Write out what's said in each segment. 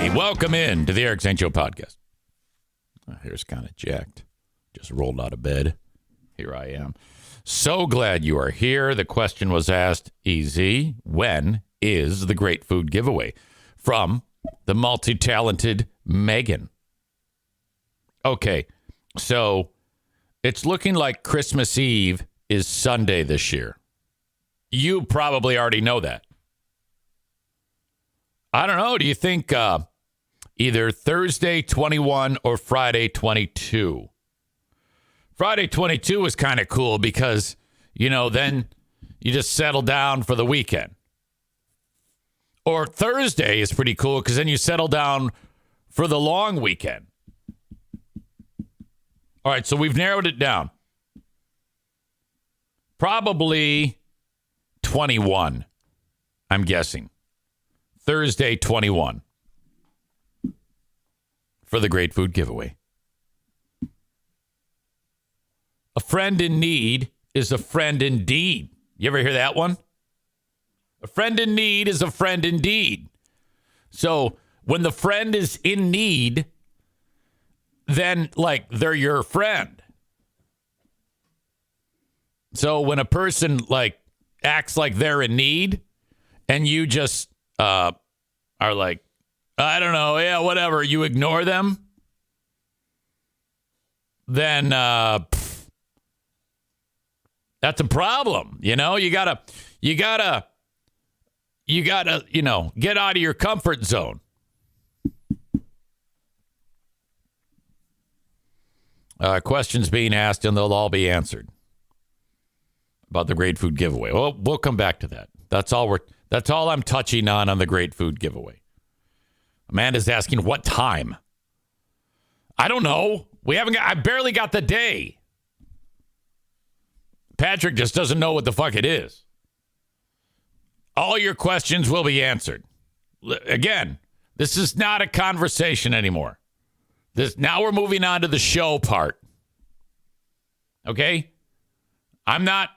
Hey, welcome in to the Eric St. Joe podcast. My hair's kind of jacked. Just rolled out of bed. Here I am. So glad you are here. The question was asked, EZ, when is the great food giveaway? From the multi-talented Megan. Okay, so it's looking like Christmas Eve is Sunday this year. You probably already know that. I don't know. Do you think either Thursday 21 or Friday 22? Friday 22 is kind of cool because, you know, then you just settle down for the weekend. Or Thursday is pretty cool because then you settle down for the long weekend. All right, so we've narrowed it down. Probably 21, I'm guessing. Thursday, 21 for the great food giveaway. A friend in need is a friend indeed. You ever hear that one? A friend in need is a friend indeed. So when the friend is in need, then like they're your friend. So when a person like acts like they're in need and you just are like, I don't know, yeah, whatever, you ignore them, then that's a problem. You know, you gotta, you know, get out of your comfort zone. Questions being asked and they'll all be answered about the great food giveaway. Well, we'll come back to that. That's all I'm touching on the great food giveaway. Amanda's asking what time. I don't know. I barely got the day. Patrick just doesn't know what the fuck it is. All your questions will be answered. Again, this is not a conversation anymore. Now we're moving on to the show part. Okay? I'm not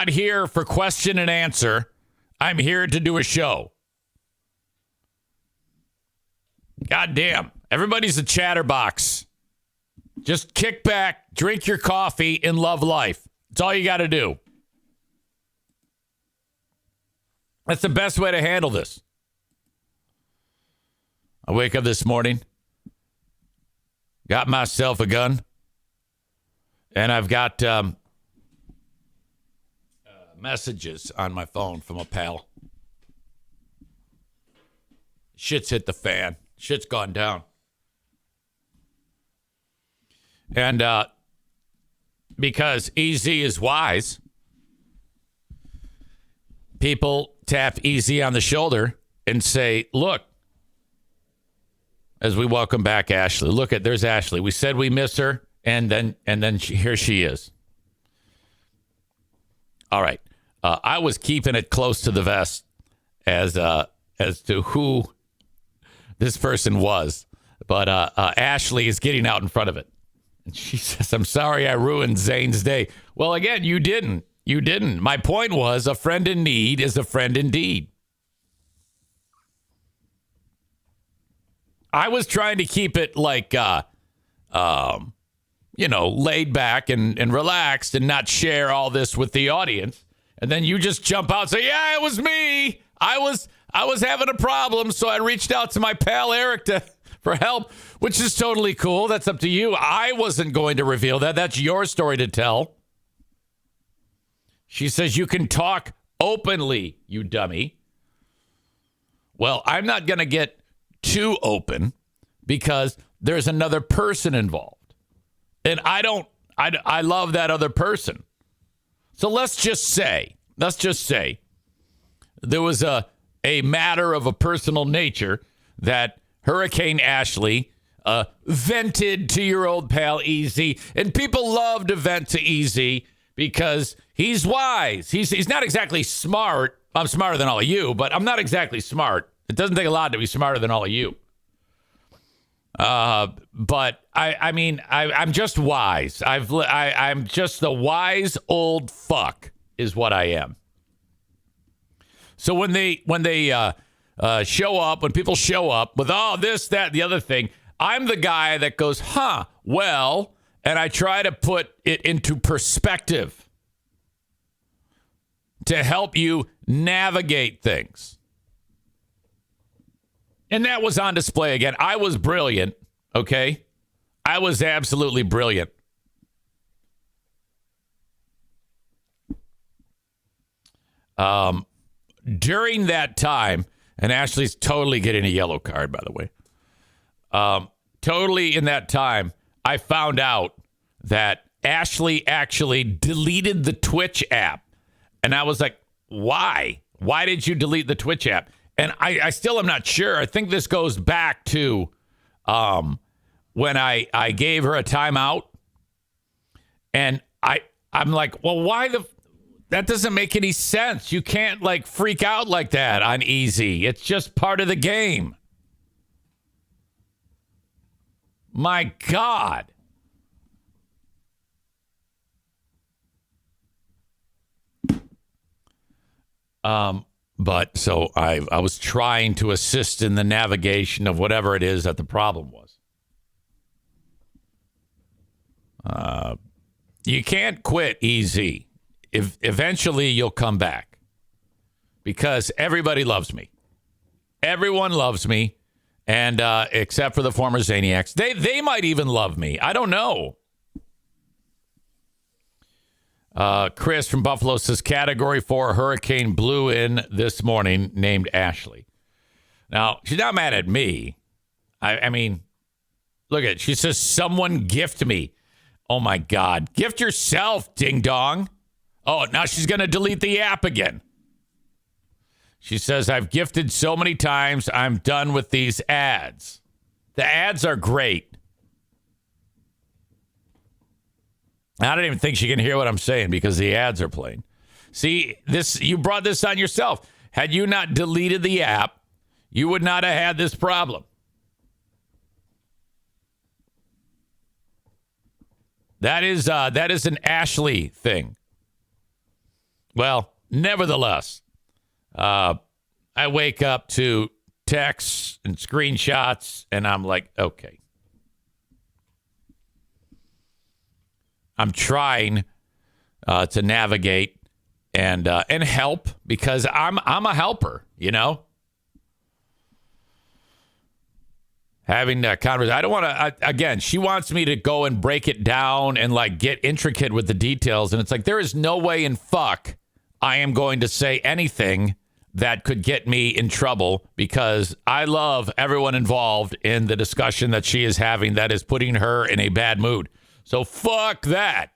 here for question and answer. I'm here to do a show. God damn. Everybody's a chatterbox. Just kick back, drink your coffee, and love life. That's all you got to do. That's the best way to handle this. I wake up this morning, got myself a gun, and I've got messages on my phone from a pal. Shit's hit the fan. Shit's gone down. And because EZ is wise, people tap EZ on the shoulder and say, look, as we welcome back Ashley. Look at, there's Ashley. We said we miss her, and then here she is. All right. I was keeping it close to the vest as to who this person was, but Ashley is getting out in front of it. And she says, I'm sorry I ruined Zane's day. Well, again, you didn't. You didn't. My point was a friend in need is a friend indeed. I was trying to keep it like, laid back and relaxed and not share all this with the audience. And then you just jump out and say, yeah, it was me. I was having a problem, so I reached out to my pal Eric for help, which is totally cool. That's up to you. I wasn't going to reveal that. That's your story to tell. She says you can talk openly, you dummy. Well, I'm not going to get too open because there's another person involved. And I love that other person. So let's just say there was a matter of a personal nature that Hurricane Ashley vented to your old pal EZ. And people love to vent to EZ because he's wise. He's not exactly smart. I'm smarter than all of you, but I'm not exactly smart. It doesn't take a lot to be smarter than all of you. But I'm just wise. I'm just the wise old fuck is what I am. So when they show up, when people show up with all this, that, the other thing, I'm the guy that goes, well, and I try to put it into perspective to help you navigate things. And that was on display again. I was brilliant, okay? I was absolutely brilliant. During that time, and Ashley's totally getting a yellow card, by the way. Totally in that time, I found out that Ashley actually deleted the Twitch app. And I was like, why? Why did you delete the Twitch app? And I still am not sure. I think this goes back to when I gave her a timeout. And I'm like, well, why that doesn't make any sense. You can't like freak out like that on Easy. It's just part of the game. My God. But so I was trying to assist in the navigation of whatever it is that the problem was. You can't quit easy. If eventually you'll come back because everybody loves me. Everyone loves me. And except for the former Zaniacs, they might even love me. I don't know. Chris from Buffalo says Category 4 hurricane blew in this morning named Ashley. Now, she's not mad at me. I mean, look at it. She says, someone gift me. Oh, my God. Gift yourself, ding dong. Oh, now she's going to delete the app again. She says, I've gifted so many times, I'm done with these ads. The ads are great. I don't even think she can hear what I'm saying because the ads are playing. See, you brought this on yourself. Had you not deleted the app, you would not have had this problem. That is an Ashley thing. Well, nevertheless, I wake up to texts and screenshots, and I'm like, okay. I'm trying to navigate and help because I'm a helper, you know. Having a conversation. I don't want to. Again, she wants me to go and break it down and like get intricate with the details, and it's like there is no way in fuck I am going to say anything that could get me in trouble because I love everyone involved in the discussion that she is having that is putting her in a bad mood. So fuck that.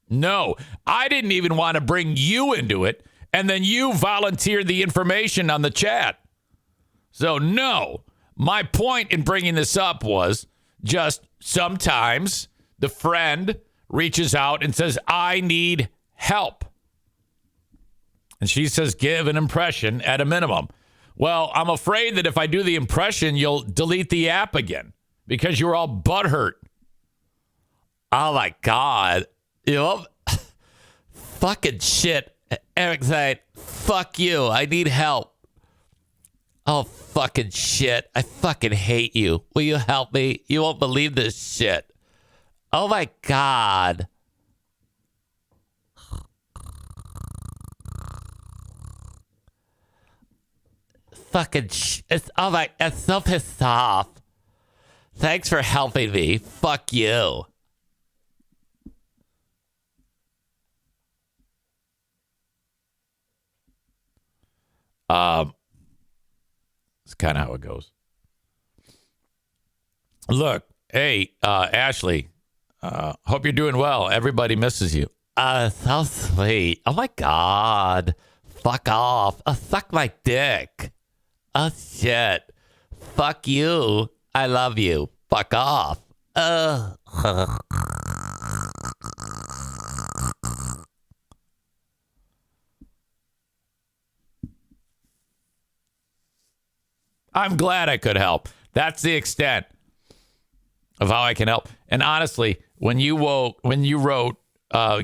No, I didn't even want to bring you into it. And then you volunteered the information on the chat. So no, my point in bringing this up was just sometimes the friend reaches out and says, I need help. And she says, give an impression at a minimum. Well, I'm afraid that if I do the impression, you'll delete the app again because you're all butthurt. Oh, my God. You know, fucking shit. Eric's like, fuck you. I need help. Oh, fucking shit. I fucking hate you. Will you help me? You won't believe this shit. Oh, my God. Fucking shit. Oh, my. I'm so pissed off. Thanks for helping me. Fuck you. It's kind of how it goes. Look, hey, Ashley, hope you're doing well. Everybody misses you. So sweet. Oh, my God. Fuck off. Suck my dick. Oh, shit. Fuck you. I love you. Fuck off. I'm glad I could help. That's the extent of how I can help. And honestly, when you wrote,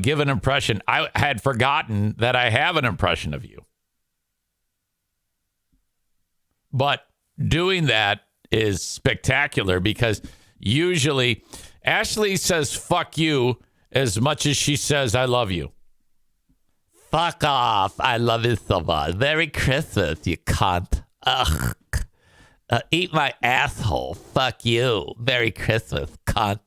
give an impression, I had forgotten that I have an impression of you. But doing that is spectacular because usually Ashley says fuck you as much as she says I love you. Fuck off. I love you so much. Merry Christmas, you cunt. Ugh. Eat my asshole. Fuck you. Merry Christmas, cunt.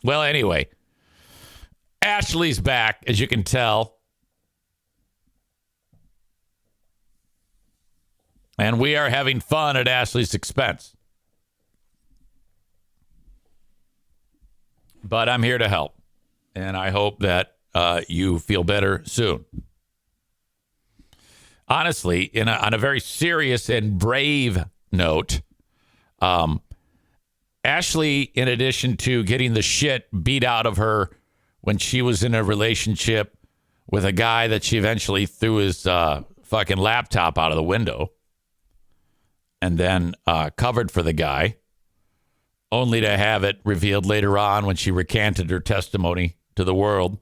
Well, anyway, Ashley's back, as you can tell. And we are having fun at Ashley's expense. But I'm here to help. And I hope that you feel better soon. Honestly, on a very serious and brave note, Ashley, in addition to getting the shit beat out of her when she was in a relationship with a guy that she eventually threw his fucking laptop out of the window and then covered for the guy, only to have it revealed later on when she recanted her testimony to the world,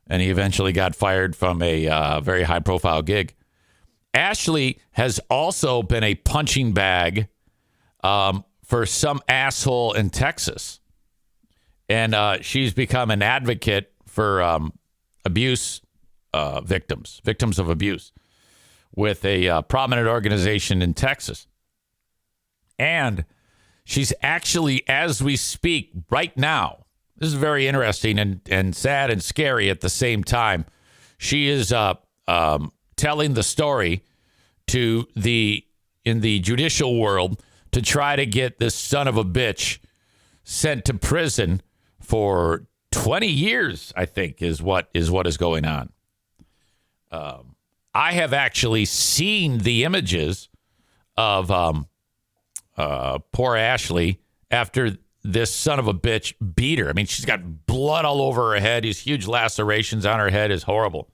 and he eventually got fired from a very high-profile gig. Ashley has also been a punching bag for some asshole in Texas, and she's become an advocate for abuse victims of abuse, with a prominent organization in Texas. And she's actually, as we speak right now, this is very interesting and sad and scary at the same time. She is telling the story in the judicial world to try to get this son of a bitch sent to prison for 20 years, I think, is what is going on. I have actually seen the images of poor Ashley after this son of a bitch beat her. I mean, she's got blood all over her head. These huge lacerations on her head is horrible.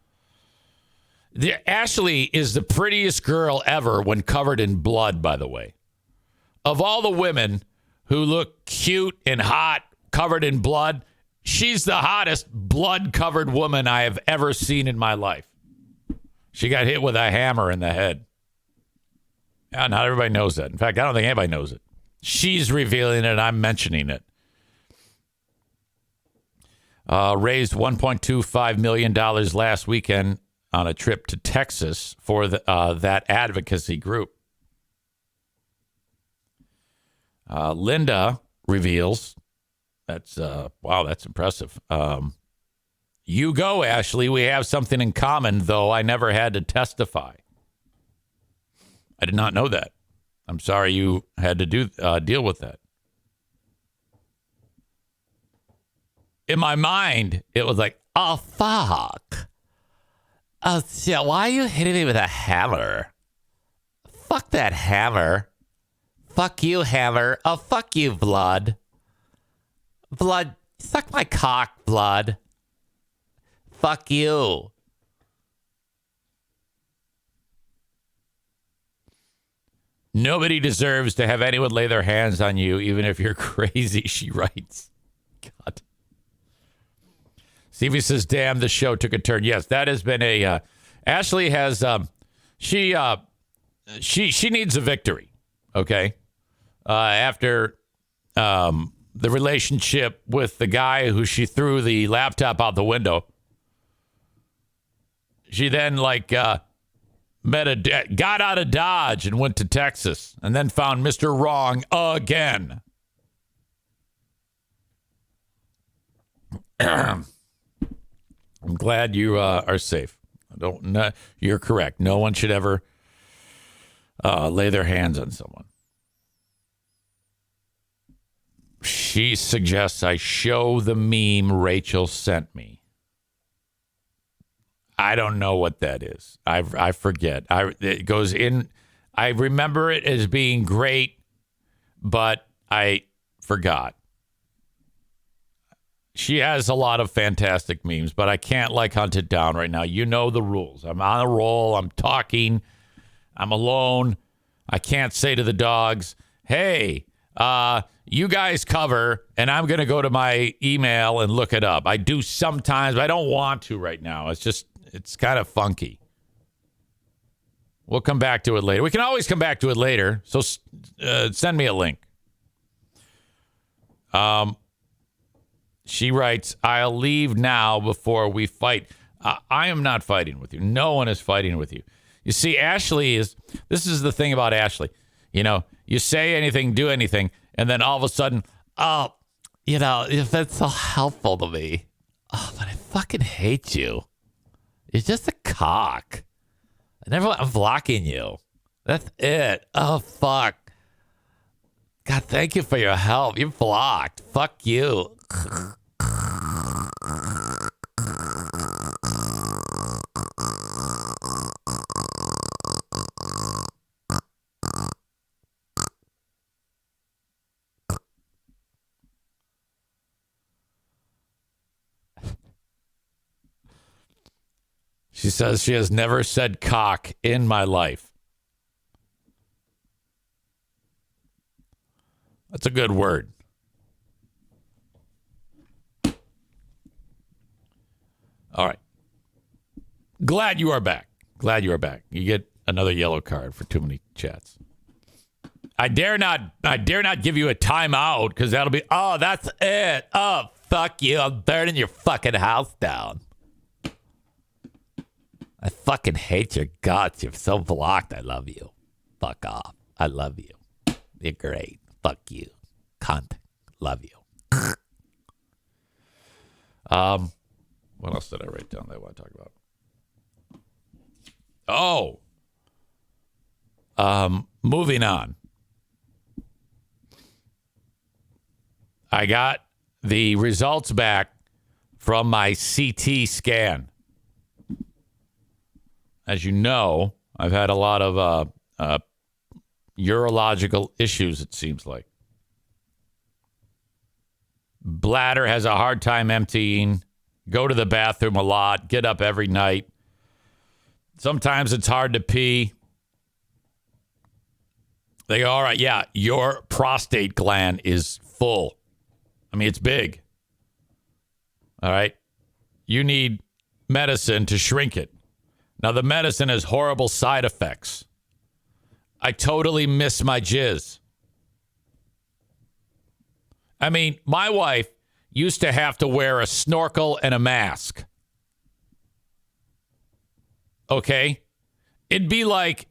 Ashley is the prettiest girl ever when covered in blood, by the way. Of all the women who look cute and hot, covered in blood, she's the hottest blood-covered woman I have ever seen in my life. She got hit with a hammer in the head. Yeah, not everybody knows that. In fact, I don't think anybody knows it. She's revealing it. I'm mentioning it. Raised $1.25 million last weekend on a trip to Texas for that advocacy group. Linda reveals, that's impressive. You go, Ashley. We have something in common, though I never had to testify. I did not know that. I'm sorry you had to deal with that. In my mind, it was like, oh, fuck. Oh, shit, why are you hitting me with a hammer? Fuck that hammer. Fuck you, hammer. Oh, fuck you, blood. Blood, suck my cock, blood. Fuck you. Nobody deserves to have anyone lay their hands on you, even if you're crazy, she writes. God. Stevie says, damn, the show took a turn. Yes, that has been a... Ashley has... She needs a victory, okay? After the relationship with the guy who she threw the laptop out the window, she then, got out of Dodge and went to Texas and then found Mr. Wrong again. I'm glad you are safe. You're correct. No one should ever lay their hands on someone. She suggests I show the meme Rachel sent me. I don't know what that is. I forget. It goes in. I remember it as being great, but I forgot. She has a lot of fantastic memes, but I can't hunt it down right now. You know the rules. I'm on a roll. I'm talking. I'm alone. I can't say to the dogs, hey, You guys cover, and I'm going to go to my email and look it up. I do sometimes, but I don't want to right now. It's kind of funky. We'll come back to it later. We can always come back to it later. So send me a link. She writes, I'll leave now before we fight. I am not fighting with you. No one is fighting with you. You see, this is the thing about Ashley. You say anything, do anything, and then all of a sudden, if that's so helpful to me. Oh, but I fucking hate you. You're just a cock. I'm blocking you. That's it. Oh, fuck. God, thank you for your help. You're blocked. Fuck you. She says she has never said cock in my life. That's a good word. All right. Glad you are back. You get another yellow card for too many chats. I dare not give you a timeout because that'll be, that's it. Oh, fuck you. I'm burning your fucking house down. I fucking hate your guts. You're so blocked. I love you. Fuck off. I love you. You're great. Fuck you. Cunt. Love you. What else did I write down that I want to talk about? Moving on. I got the results back from my CT scan. As you know, I've had a lot of urological issues, it seems like. Bladder has a hard time emptying. Go to the bathroom a lot. Get up every night. Sometimes it's hard to pee. They go, all right, yeah, your prostate gland is full. I mean, it's big. All right. You need medicine to shrink it. Now, the medicine has horrible side effects. I totally miss my jizz. I mean, my wife used to have to wear a snorkel and a mask. Okay? It'd be like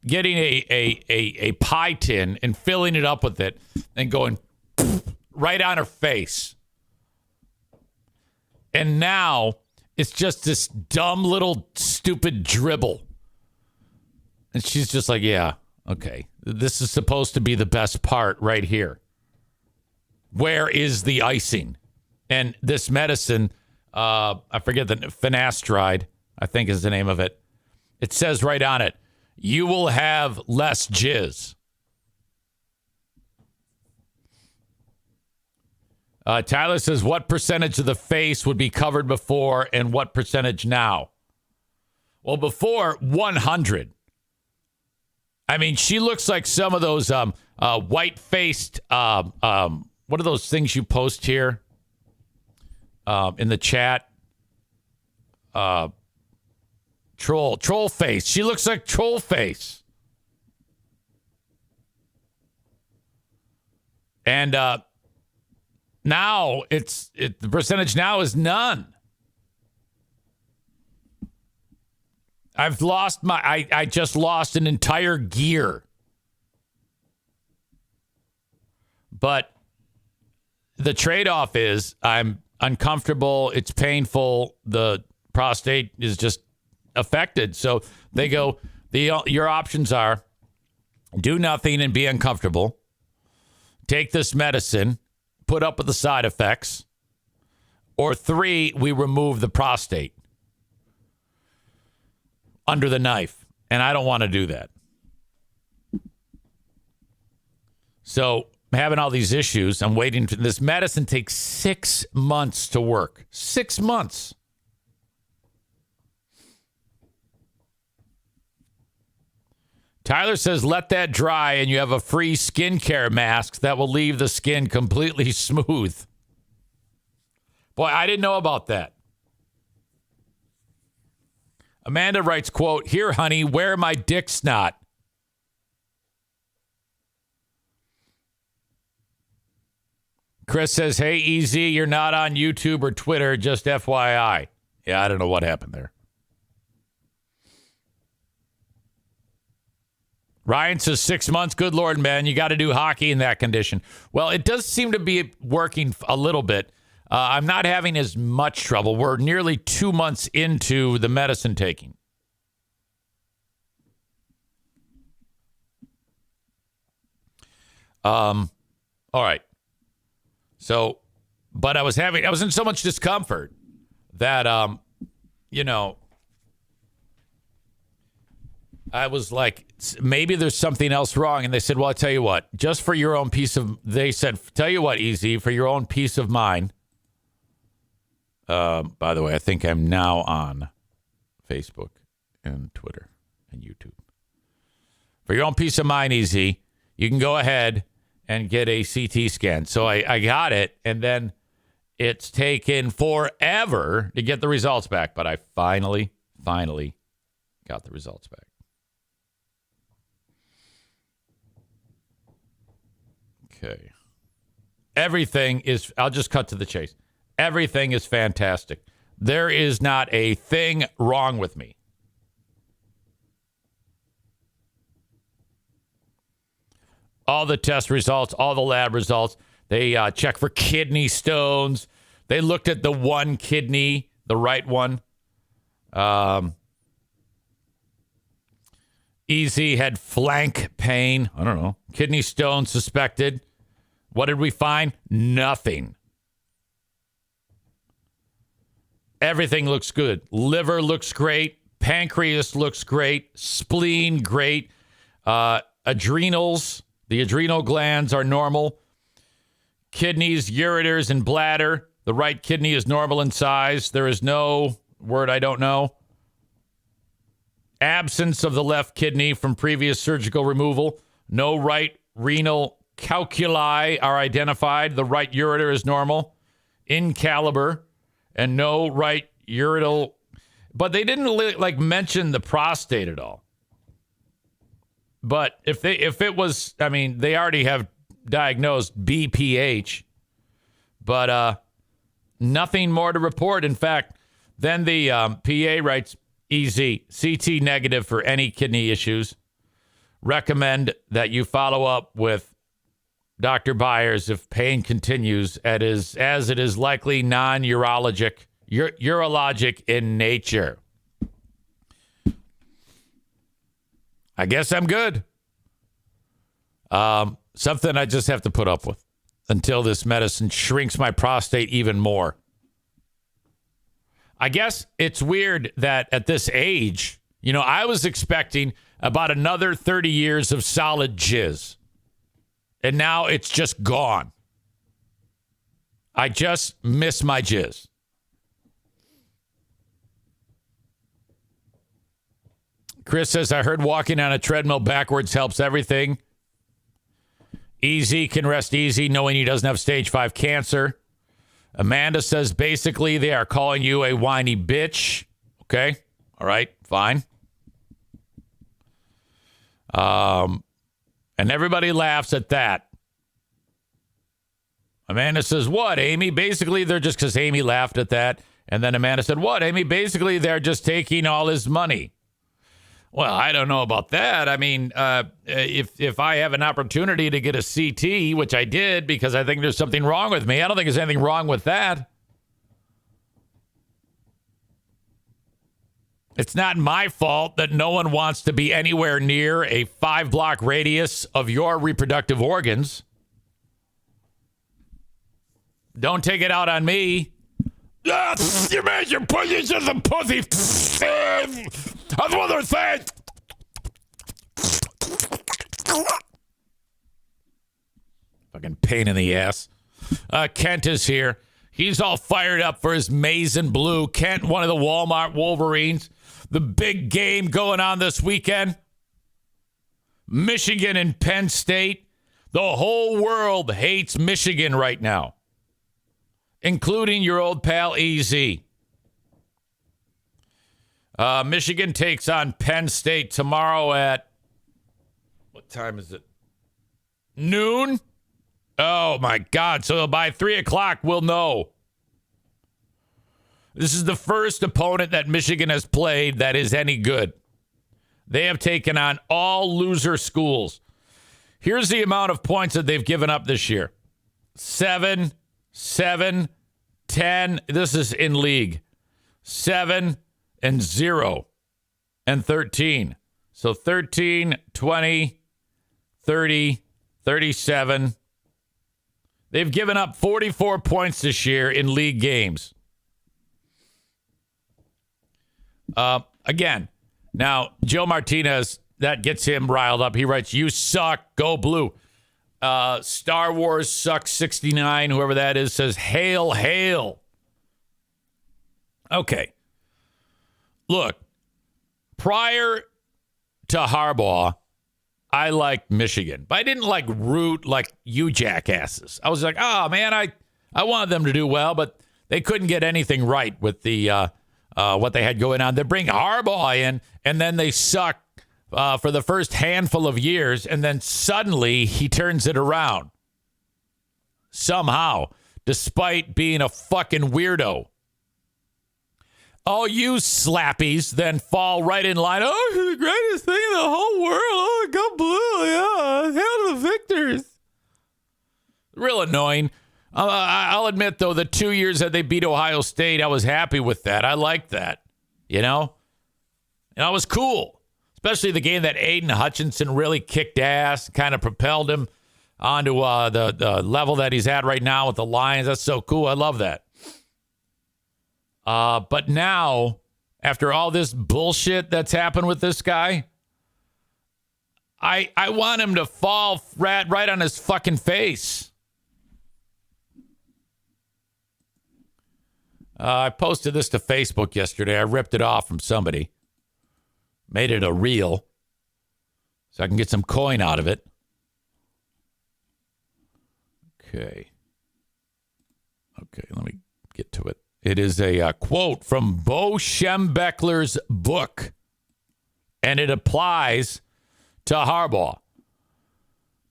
getting a pie tin and filling it up with it and going right on her face. And now it's just this dumb little stupid dribble. And she's just like, yeah, okay. This is supposed to be the best part right here. Where is the icing? And this medicine, I forget the finasteride, I think is the name of it. It says right on it, you will have less jizz. Tyler says, what percentage of the face would be covered before and what percentage now? Well, before, 100. I mean, she looks like some of those white-faced, what are those things you post here in the chat? Troll face. She looks like troll face. And now the percentage now is none. I've lost I just lost an entire gear. But the trade-off is I'm uncomfortable. It's painful. The prostate is just affected. So they go, your options are do nothing and be uncomfortable. Take this medicine, put up with the side effects. Or 3, we remove the prostate under the knife. And I don't want to do that. So I'm having all these issues. I'm waiting. This medicine takes 6 months to work. 6 months. Tyler says, let that dry and you have a free skincare mask that will leave the skin completely smooth. Boy, I didn't know about that. Amanda writes, quote, here, honey, wear my dick snot. Chris says, hey, EZ, you're not on YouTube or Twitter, just FYI. Yeah, I don't know what happened there. Ryan says 6 months. Good Lord, man. You got to do hockey in that condition. Well, it does seem to be working a little bit. I'm not having as much trouble. We're nearly 2 months into the medicine taking. All right. So, but I was in so much discomfort that, I was like, maybe there's something else wrong. And they said, well, I'll tell you what, just for your own they said, tell you what, EZ, for your own peace of mind. By the way, I think I'm now on Facebook and Twitter and YouTube. For your own peace of mind, EZ, you can go ahead and get a CT scan. So I got it, and then it's taken forever to get the results back. But I finally got the results back. Okay. I'll just cut to the chase. Everything is fantastic. There is not a thing wrong with me. All the test results, all the lab results, they check for kidney stones. They looked at the one kidney, the right one. EZ had flank pain. I don't know. Kidney stone suspected. What did we find? Nothing. Everything looks good. Liver looks great. Pancreas looks great. Spleen, great. Adrenals, the adrenal glands are normal. Kidneys, ureters, and bladder. The right kidney is normal in size. There is no word I don't know. Absence of the left kidney from previous surgical removal. No right renal calculi are identified. The right ureter is normal. In caliber. And no right ureteral. But they didn't mention the prostate at all. But if it was, I mean, they already have diagnosed BPH. But nothing more to report. In fact, then the PA writes, EZ, CT negative for any kidney issues. Recommend that you follow up with Dr. Byers if pain continues, as it is likely non-urologic, urologic in nature. I guess I'm good. Something I just have to put up with until this medicine shrinks my prostate even more. I guess it's weird that at this age, I was expecting about another 30 years of solid jizz. And now it's just gone. I just miss my jizz. Chris says, I heard walking on a treadmill backwards helps everything. EZ can rest easy knowing he doesn't have stage 5 cancer. Amanda says, basically, they are calling you a whiny bitch. Okay. All right. Fine. And everybody laughs at that. Amanda says, what, Amy? Basically, they're just because Amy laughed at that. And then Amanda said, what, Amy? Basically, they're just taking all his money. Well, I don't know about that. I mean, if I have an opportunity to get a CT, which I did because I think there's something wrong with me, I don't think there's anything wrong with that. It's not my fault that no one wants to be anywhere near a 5-block radius of your reproductive organs. Don't take it out on me. You made your pussy to the pussy. That's what they're saying. Fucking pain in the ass. Kent is here. He's all fired up for his maize and blue. Kent, one of the Walmart Wolverines. The big game going on this weekend. Michigan and Penn State. The whole world hates Michigan right now, including your old pal EZ. Michigan takes on Penn State tomorrow at, what time is it? Noon? Oh, my God. So by 3 o'clock, we'll know. This is the first opponent that Michigan has played that is any good. They have taken on all loser schools. Here's the amount of points that they've given up this year. 7, 10. This is in league. 7 and 0 and 13. So 13, 20, 30, 37. They've given up 44 points this year in league games. Again, now Joe Martinez, that gets him riled up. He writes, "You suck, go blue." Star Wars sucks 69, whoever that is, says, "Hail, hail." Okay. Look, prior to Harbaugh, I liked Michigan, but I didn't root like you jackasses. I was like, oh man, I wanted them to do well, but they couldn't get anything right with the what they had going on. They bring Harbaugh in, and then they suck for the first handful of years, and then suddenly he turns it around. Somehow, despite being a fucking weirdo. All you slappies then fall right in line. Oh, he's the greatest thing in the whole world. Oh, go blue. Yeah, hail the victors. Real annoying. I'll admit, though, the 2 years that they beat Ohio State, I was happy with that. I liked that, you know? And I was cool, especially the game that Aiden Hutchinson really kicked ass, kind of propelled him onto the level that he's at right now with the Lions. That's so cool. I love that. But now, after all this bullshit that's happened with this guy, I want him to fall right on his fucking face. I posted this to Facebook yesterday. I ripped it off from somebody. Made it a reel so I can get some coin out of it. Okay, let me get to it. It is a quote from Bo Schembechler's book, and it applies to Harbaugh.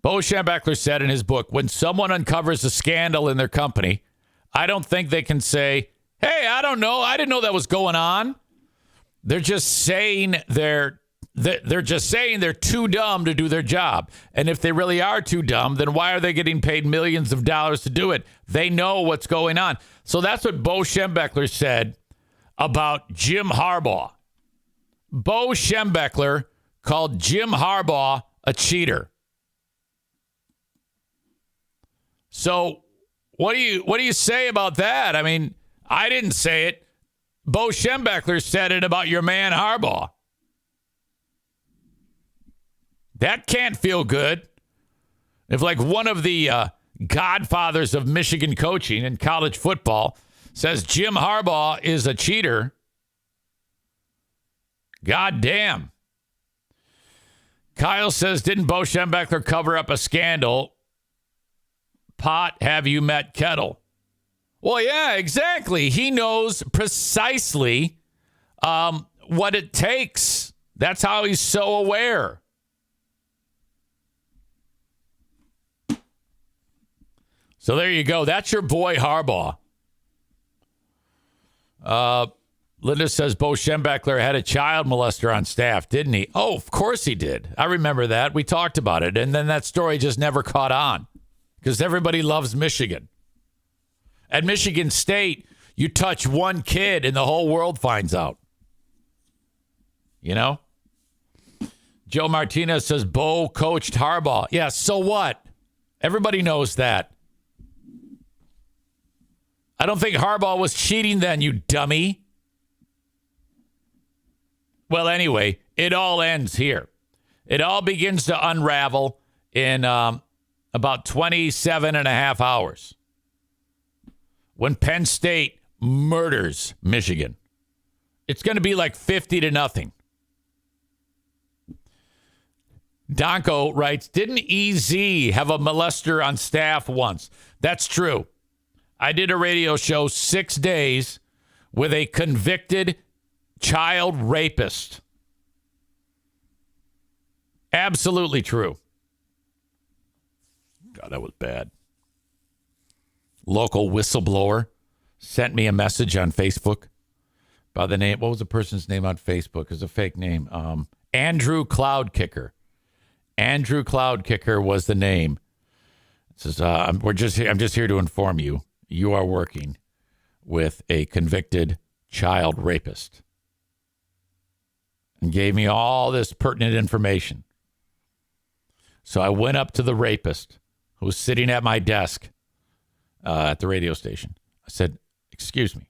Bo Schembechler said in his book, when someone uncovers a scandal in their company, I don't think they can say, hey, I don't know. I didn't know that was going on. They're just saying they're too dumb to do their job. And if they really are too dumb, then why are they getting paid millions of dollars to do it? They know what's going on. So that's what Bo Schembechler said about Jim Harbaugh. Bo Schembechler called Jim Harbaugh a cheater. So what do you say about that? I mean, I didn't say it. Bo Schembechler said it about your man Harbaugh. That can't feel good. If one of the godfathers of Michigan coaching and college football says Jim Harbaugh is a cheater, God damn. Kyle says, didn't Bo Schembechler cover up a scandal? Pot, have you met kettle? Well, yeah, exactly. He knows precisely what it takes. That's how he's so aware. So there you go. That's your boy Harbaugh. Linda says Bo Schembechler had a child molester on staff, didn't he? Oh, of course he did. I remember that. We talked about it. And then that story just never caught on because everybody loves Michigan. At Michigan State, you touch one kid and the whole world finds out. You know? Joe Martinez says Bo coached Harbaugh. Yeah, so what? Everybody knows that. I don't think Harbaugh was cheating then, you dummy. Well, anyway, it all ends here. It all begins to unravel in about 27 and a half hours. When Penn State murders Michigan. It's going to be like 50-0. Donko writes, didn't EZ have a molester on staff once? That's true. I did a radio show 6 days with a convicted child rapist. Absolutely true. God, that was bad. Local whistleblower sent me a message on Facebook by the name. What was the person's name on Facebook? It's a fake name. Andrew Cloudkicker. Andrew Cloudkicker was the name. It says, I'm just here to inform you. You are working with a convicted child rapist. And gave me all this pertinent information. So I went up to the rapist who was sitting at my desk at the radio station. I said, excuse me.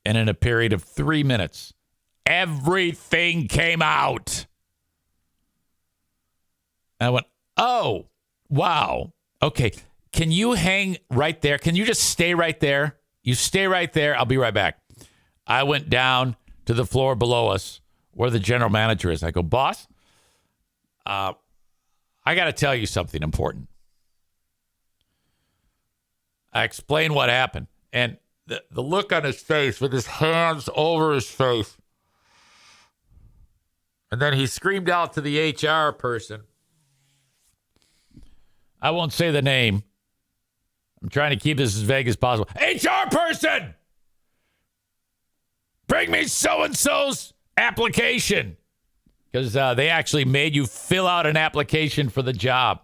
And in a period of 3 minutes, everything came out. And I went, oh, wow. Okay. Can you hang right there? Can you just stay right there? You stay right there. I'll be right back. I went down to the floor below us where the general manager is. I go, boss, I got to tell you something important. I explained what happened. And the look on his face with his hands over his face. And then he screamed out to the HR person. I won't say the name. I'm trying to keep this as vague as possible. HR person! Bring me so-and-so's application. Because they actually made you fill out an application for the job.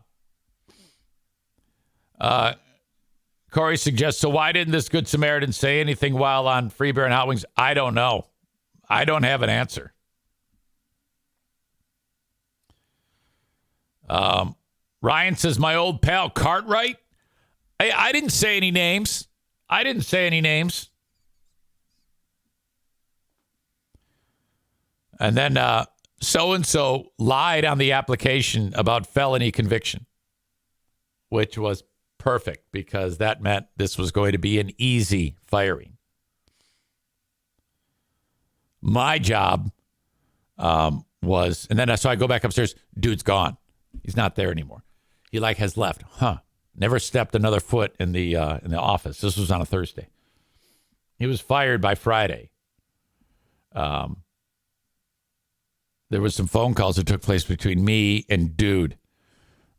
Corey suggests, so why didn't this Good Samaritan say anything while on Free Beer and Hot Wings? I don't know. I don't have an answer. Ryan says, my old pal Cartwright. I didn't say any names. And then so-and-so lied on the application about felony conviction, which was perfect because that meant this was going to be an easy firing. My job was, and then so I go back upstairs. Dude's gone. He's not there anymore. He has left. Never stepped another foot in the office. This was on a Thursday. He was fired by Friday. There was some phone calls that took place between me and Dude,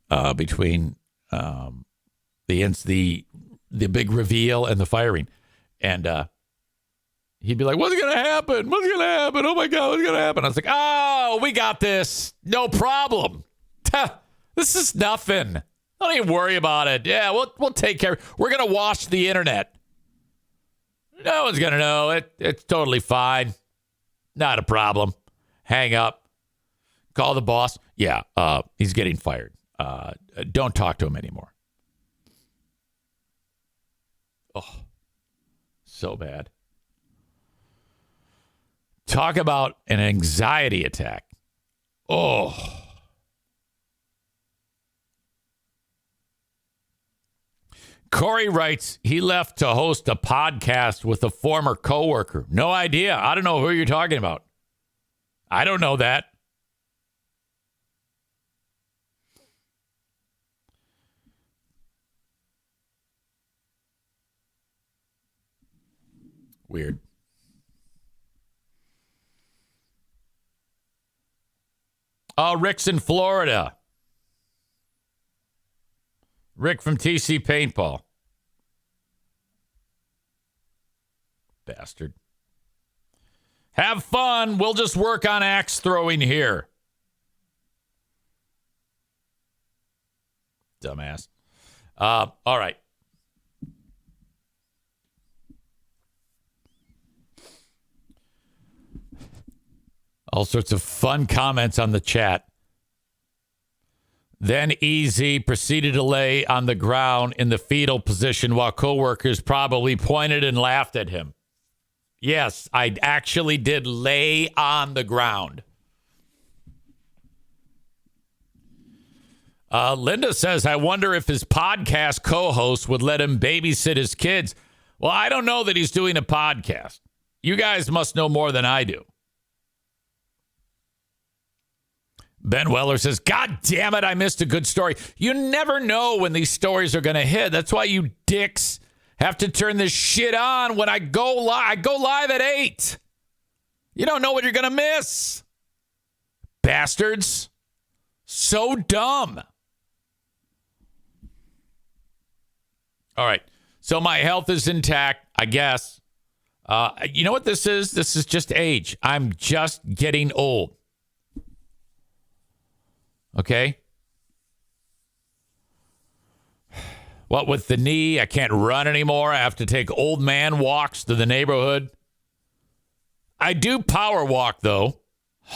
between the big reveal and the firing, and he'd be like, "What's gonna happen? What's gonna happen? Oh my God, what's gonna happen?" I was like, "Oh, we got this, no problem. This is nothing. Don't even worry about it. Yeah, we'll take care. We're gonna wash the internet. No one's gonna know it. It's totally fine. Not a problem." Hang up. Call the boss. Yeah, he's getting fired. Don't talk to him anymore. Oh, so bad. Talk about an anxiety attack. Oh. Corey writes, he left to host a podcast with a former coworker. No idea. I don't know who you're talking about. I don't know that. Weird. Oh, Rick's in Florida. Rick from TC Paintball. Bastard. Have fun. We'll just work on axe throwing here. Dumbass. All right. All sorts of fun comments on the chat. Then EZ proceeded to lay on the ground in the fetal position while coworkers probably pointed and laughed at him. Yes, I actually did lay on the ground. Linda says, I wonder if his podcast co-host would let him babysit his kids. Well, I don't know that he's doing a podcast. You guys must know more than I do. Ben Weller says, God damn it, I missed a good story. You never know when these stories are going to hit. That's why you dicks have to turn this shit on when I go live. I go live at 8. You don't know what you're going to miss. Bastards. So dumb. All right. So my health is intact, I guess. You know what this is? This is just age. I'm just getting old. Okay? What with the knee? I can't run anymore. I have to take old man walks to the neighborhood. I do power walk, though.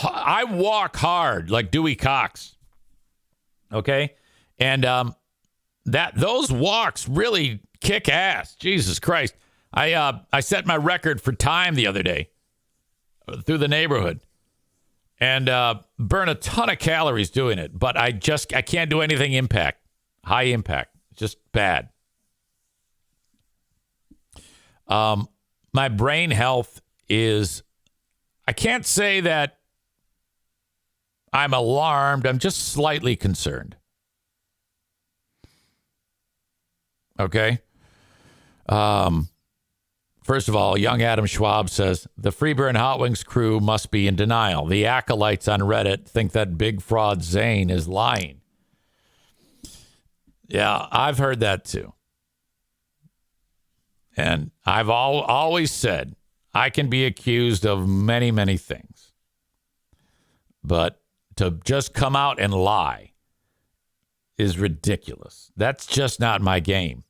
I walk hard like Dewey Cox. Okay? And those walks really kick ass. Jesus Christ. I set my record for time the other day through the neighborhood and burn a ton of calories doing it. But I can't do anything high impact. Just bad. My brain health is, I can't say that I'm alarmed. I'm just slightly concerned. Okay. First of all, young Adam Schwab says, the Freeburn Hot Wings crew must be in denial. The acolytes on Reddit think that big fraud Zane is lying. Yeah, I've heard that too. And I've always said I can be accused of many, many things. But to just come out and lie is ridiculous. That's just not my game.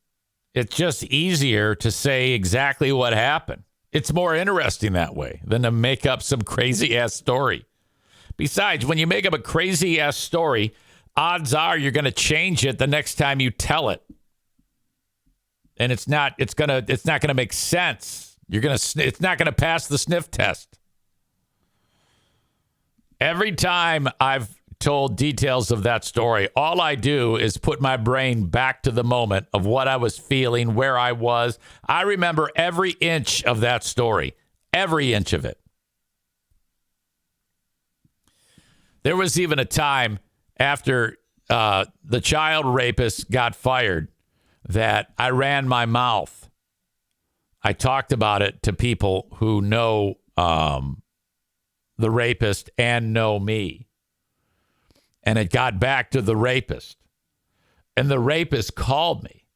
It's just easier to say exactly what happened. It's more interesting that way than to make up some crazy-ass story. Besides, when you make up a crazy-ass story, odds are you're going to change it the next time you tell it. And it's not going to make sense. It's not going to pass the sniff test. Every time I've told details of that story, all I do is put my brain back to the moment of what I was feeling, where I was. I remember every inch of that story, every inch of it. There was even a time after the child rapist got fired that I ran my mouth. I talked about it to people who know the rapist and know me. And it got back to the rapist. And the rapist called me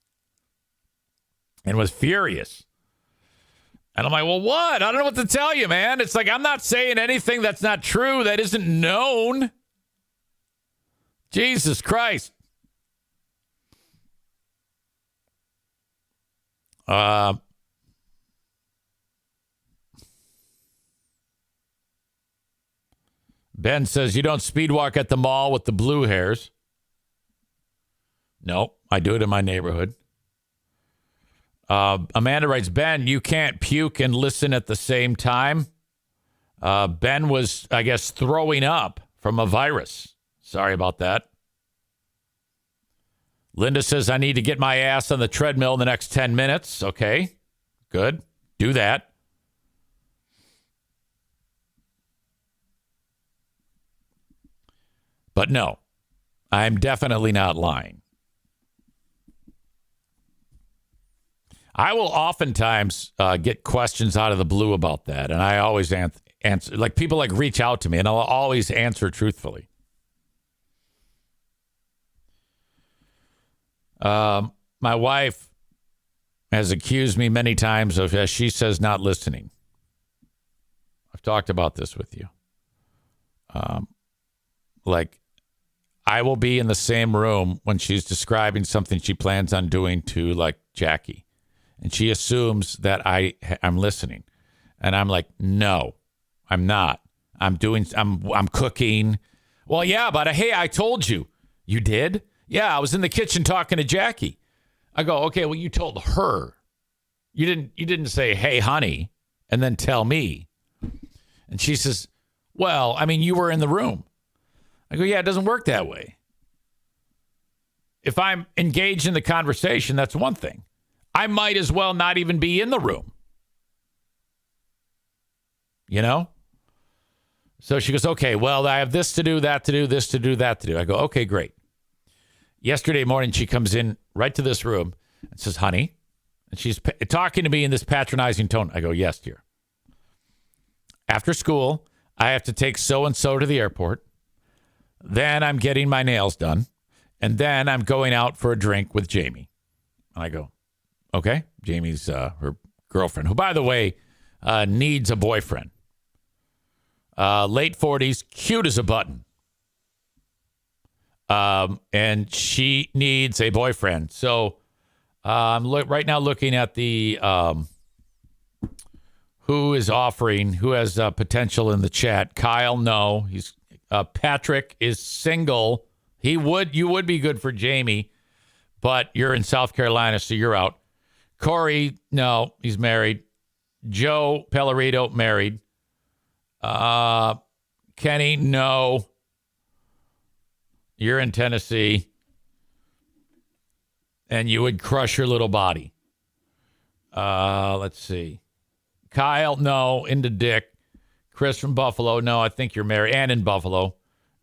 and was furious. And I'm like, well, what? I don't know what to tell you, man. It's like, I'm not saying anything that's not true, that isn't known. Jesus Christ. Ben says, you don't speed walk at the mall with the blue hairs. No, I do it in my neighborhood. Amanda writes, Ben, you can't puke and listen at the same time. Ben was, I guess, throwing up from a virus. Sorry about that. Linda says, I need to get my ass on the treadmill in the next 10 minutes. Okay, good. Do that. But no, I'm definitely not lying. I will oftentimes get questions out of the blue about that, and I always answer. Like, people like reach out to me, and I'll always answer truthfully. My wife has accused me many times of, as she says, not listening. I've talked about this with you. I will be in the same room when she's describing something she plans on doing to, like, Jackie. And she assumes that I'm listening. And I'm like, no, I'm not. I'm cooking. Well, yeah, but hey, I told you. You did? Yeah, I was in the kitchen talking to Jackie. I go, okay, well, you told her. You didn't say, hey, honey, and then tell me. And she says, well, I mean, you were in the room. I go, yeah, it doesn't work that way. If I'm engaged in the conversation, that's one thing. I might as well not even be in the room. You know? So she goes, okay, well, I have this to do, that to do, this to do, that to do. I go, okay, great. Yesterday morning, she comes in right to this room and says, honey, and she's talking to me in this patronizing tone. I go, yes, dear. After school, I have to take so-and-so to the airport. Then I'm getting my nails done. And then I'm going out for a drink with Jamie. And I go, okay. Jamie's her girlfriend, who, by the way, needs a boyfriend. Late 40s, cute as a button. And she needs a boyfriend. So I'm right now looking at the who is offering, who has potential in the chat. Kyle, no. He's Patrick is single. You would be good for Jamie, but you're in South Carolina, so you're out. Corey, no, he's married. Joe Pellerito, married. Kenny, no. You're in Tennessee. And you would crush your little body. Let's see. Kyle, no. Into Dick. Chris from Buffalo, no, I think you're married. And in Buffalo.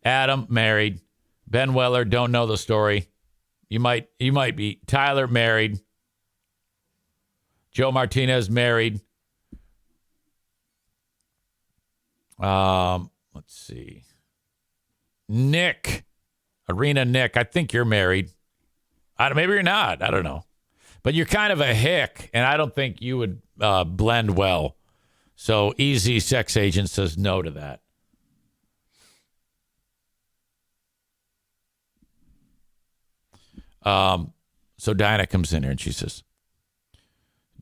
Adam, married. Ben Weller, don't know the story. You might be. Tyler, married. Joe Martinez, married. Let's see. Nick, Arena Nick, I think you're married. Maybe you're not. I don't know. But you're kind of a hick, and I don't think you would blend well. So Easy Sex Agent says no to that. So Diana comes in here and she says,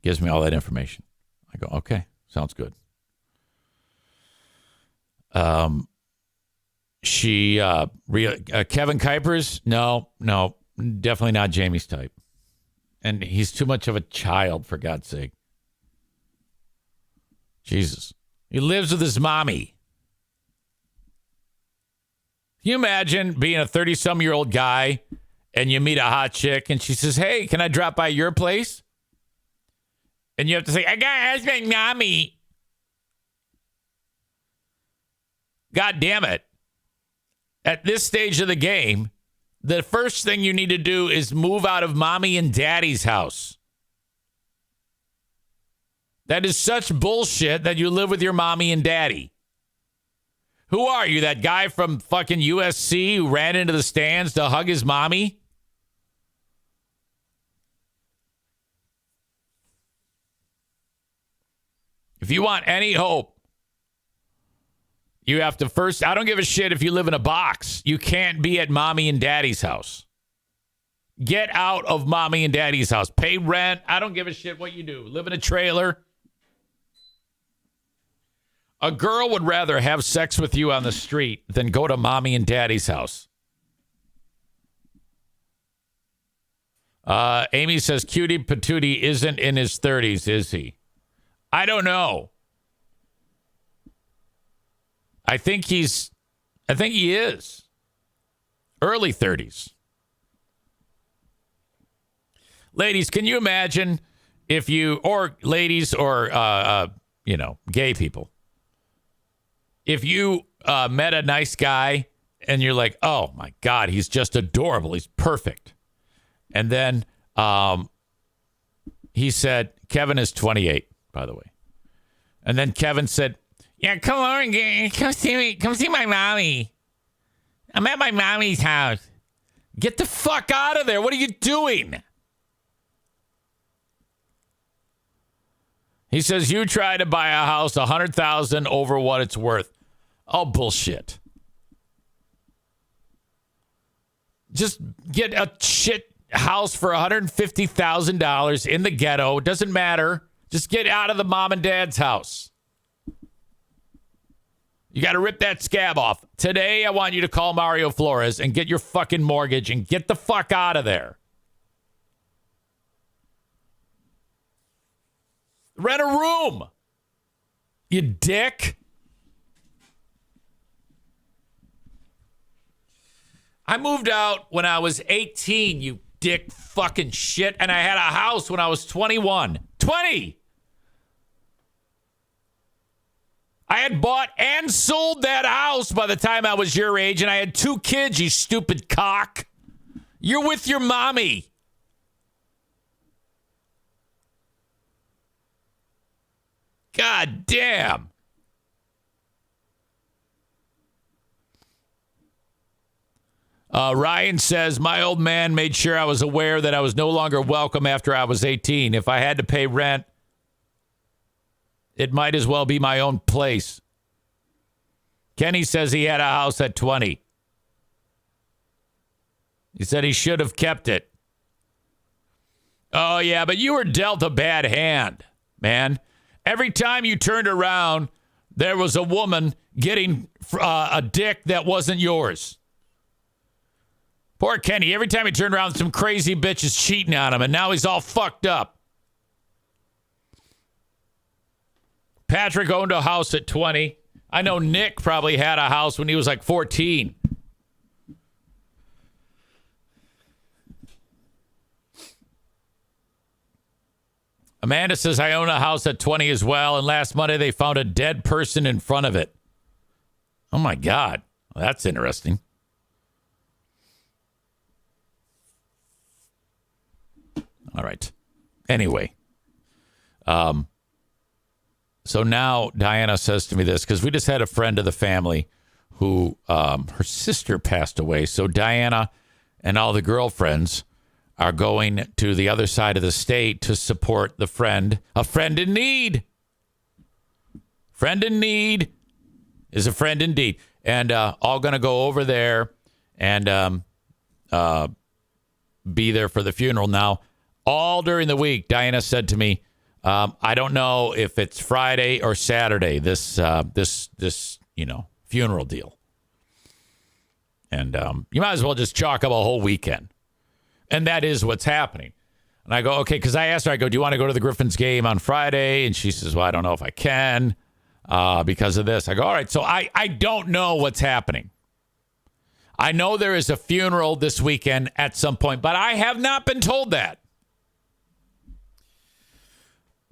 gives me all that information. I go, okay, sounds good. Kevin Kuipers, no, definitely not Jamie's type. And he's too much of a child, for God's sake. Jesus. He lives with his mommy. Can you imagine being a 30-some-year-old guy and you meet a hot chick and she says, hey, can I drop by your place? And you have to say, I got to ask my mommy. God damn it. At this stage of the game, the first thing you need to do is move out of mommy and daddy's house. That is such bullshit that you live with your mommy and daddy. Who are you, that guy from fucking USC who ran into the stands to hug his mommy? If you want any hope, you have to first, I don't give a shit if you live in a box. You can't be at mommy and daddy's house. Get out of mommy and daddy's house. Pay rent. I don't give a shit what you do. Live in a trailer. A girl would rather have sex with you on the street than go to mommy and daddy's house. Amy says, Cutie Patootie isn't in his 30s, is he? I don't know. I think he is. Early 30s. Ladies, can you imagine if you, or ladies, or, gay people, if you met a nice guy and you're like, oh my God, he's just adorable. He's perfect. And then he said, Kevin is 28, by the way. And then Kevin said, yeah, come on, come see me. Come see my mommy. I'm at my mommy's house. Get the fuck out of there. What are you doing? He says, you try to buy a house $100,000 over what it's worth. Oh, bullshit. Just get a shit house for $150,000 in the ghetto. It doesn't matter. Just get out of the mom and dad's house. You got to rip that scab off. Today, I want you to call Mario Flores and get your fucking mortgage and get the fuck out of there. Rent a room. You dick. I moved out when I was 18, you dick fucking shit, and I had a house when I was 21. 20! I had bought and sold that house by the time I was your age, and I had 2 kids, you stupid cock. You're with your mommy. God damn. Ryan says, my old man made sure I was aware that I was no longer welcome after I was 18. If I had to pay rent, it might as well be my own place. Kenny says he had a house at 20. He said he should have kept it. Oh, yeah, but you were dealt a bad hand, man. Every time you turned around, there was a woman getting a dick that wasn't yours. Poor Kenny, every time he turned around, some crazy bitch is cheating on him, and now he's all fucked up. Patrick owned a house at 20. I know Nick probably had a house when he was like 14. Amanda says, I own a house at 20 as well, and last Monday they found a dead person in front of it. Oh, my God. Well, that's interesting. All right. Anyway. So now Diana says to me this, because we just had a friend of the family who her sister passed away. So Diana and all the girlfriends are going to the other side of the state to support the friend, a friend in need. Friend in need is a friend indeed. And all going to go over there and be there for the funeral. Now, all during the week, Diana said to me, I don't know if it's Friday or Saturday, this funeral deal. And you might as well just chalk up a whole weekend. And that is what's happening. And I go, okay, because I asked her, I go, do you want to go to the Griffins game on Friday? And she says, well, I don't know if I can because of this. I go, all right, so I don't know what's happening. I know there is a funeral this weekend at some point, but I have not been told that.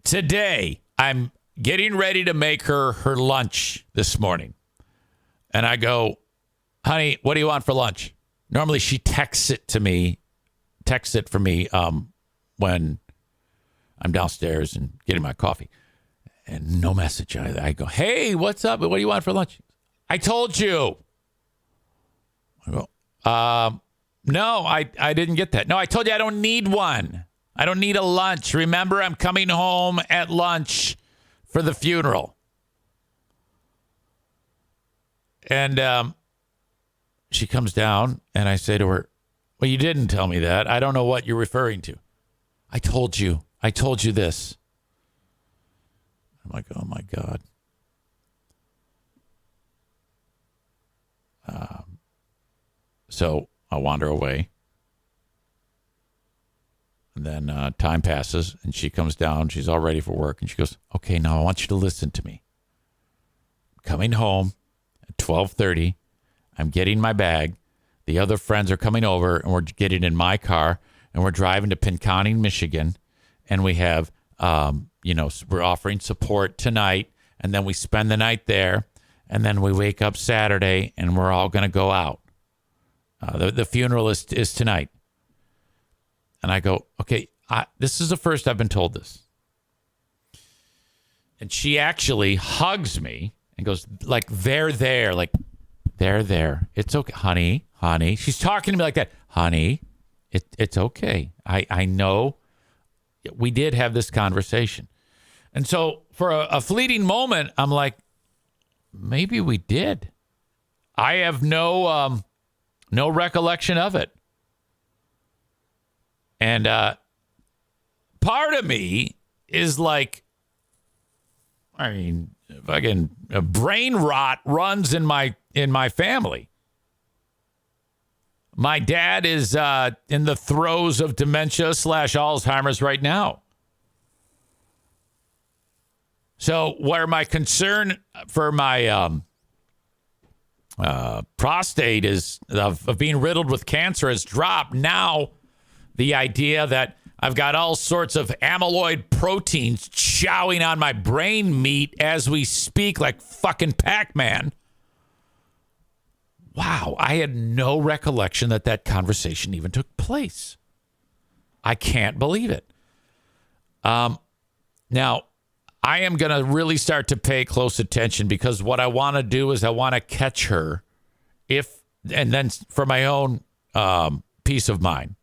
Today, I'm getting ready to make her lunch this morning. And I go, honey, what do you want for lunch? Normally, she texts it for me when I'm downstairs and getting my coffee. And no message. I go, hey, what's up? What do you want for lunch? I told you. I go, no, I didn't get that. No, I told you I don't need one. I don't need a lunch. Remember, I'm coming home at lunch for the funeral. And she comes down, and I say to her, well, you didn't tell me that. I don't know what you're referring to. I told you this. I'm like, oh, my God. So I wander away. And then time passes, and she comes down. She's all ready for work. And she goes, okay, now I want you to listen to me. Coming home at 12:30. I'm getting my bag. The other friends are coming over, and we're getting in my car, and we're driving to Pinconning, Michigan. And we have, we're offering support tonight. And then we spend the night there. And then we wake up Saturday, and we're all going to go out. The funeral is tonight. And I go, okay, this is the first I've been told this. And she actually hugs me and goes, like, they're there. Like, they're there. It's okay. Honey. She's talking to me like that. Honey, it's okay. I know we did have this conversation. And so for a fleeting moment, I'm like, maybe we did. I have no recollection of it. And part of me is like, fucking brain rot runs in my family. My dad is in the throes of dementia / Alzheimer's right now. So where my concern for my prostate is of being riddled with cancer has dropped, now the idea that I've got all sorts of amyloid proteins chowing on my brain meat as we speak like fucking Pac-Man. Wow, I had no recollection that conversation even took place. I can't believe it. Now, I am going to really start to pay close attention because what I want to do is I want to catch her and then for my own peace of mind.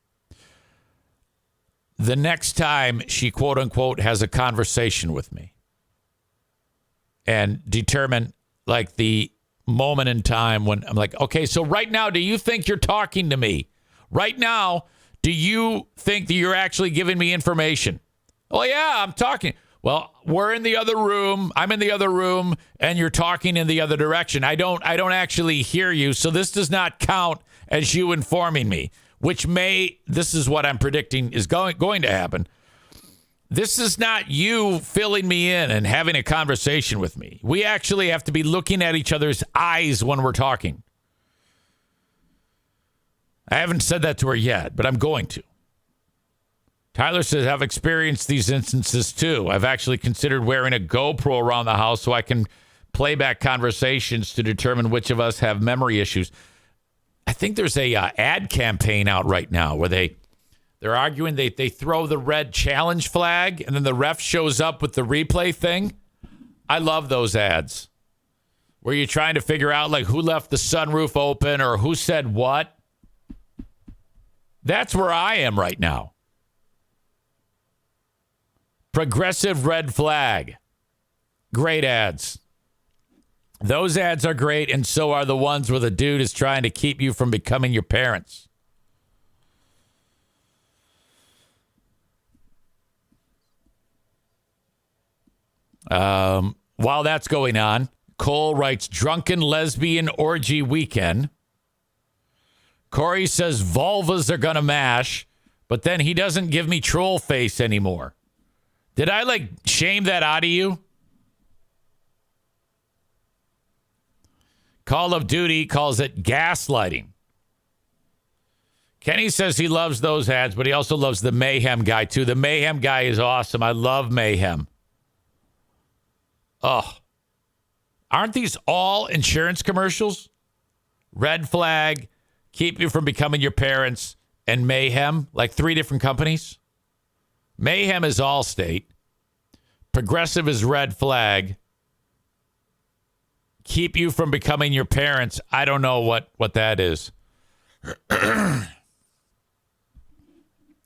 The next time she, quote unquote, has a conversation with me and determine like the moment in time when I'm like, okay, so right now, do you think you're talking to me? Right now, do you think that you're actually giving me information? Oh, yeah, I'm talking. Well, we're in the other room. I'm in the other room, and you're talking in the other direction. I don't actually hear you, so this does not count as you informing me. This is what I'm predicting is going to happen. This is not you filling me in and having a conversation with me. We actually have to be looking at each other's eyes when we're talking. I haven't said that to her yet, but I'm going to. Tyler says, I've experienced these instances too. I've actually considered wearing a GoPro around the house so I can play back conversations to determine which of us have memory issues. I think there's a ad campaign out right now where they're arguing they throw the red challenge flag and then the ref shows up with the replay thing. I love those ads where you're trying to figure out like who left the sunroof open or who said what. That's where I am right now. Progressive red flag. Great ads. Those ads are great, and so are the ones where the dude is trying to keep you from becoming your parents. While that's going on, Cole writes, drunken lesbian orgy weekend. Corey says vulvas are going to mash, but then he doesn't give me troll face anymore. Did I, shame that out of you? Call of Duty calls it gaslighting. Kenny says he loves those ads, but he also loves the Mayhem guy, too. The Mayhem guy is awesome. I love Mayhem. Oh. Aren't these all insurance commercials? Red Flag, Keep You From Becoming Your Parents, and Mayhem, like 3 different companies. Mayhem is Allstate. Progressive is Red Flag. Keep You From Becoming Your Parents. I don't know what that is. You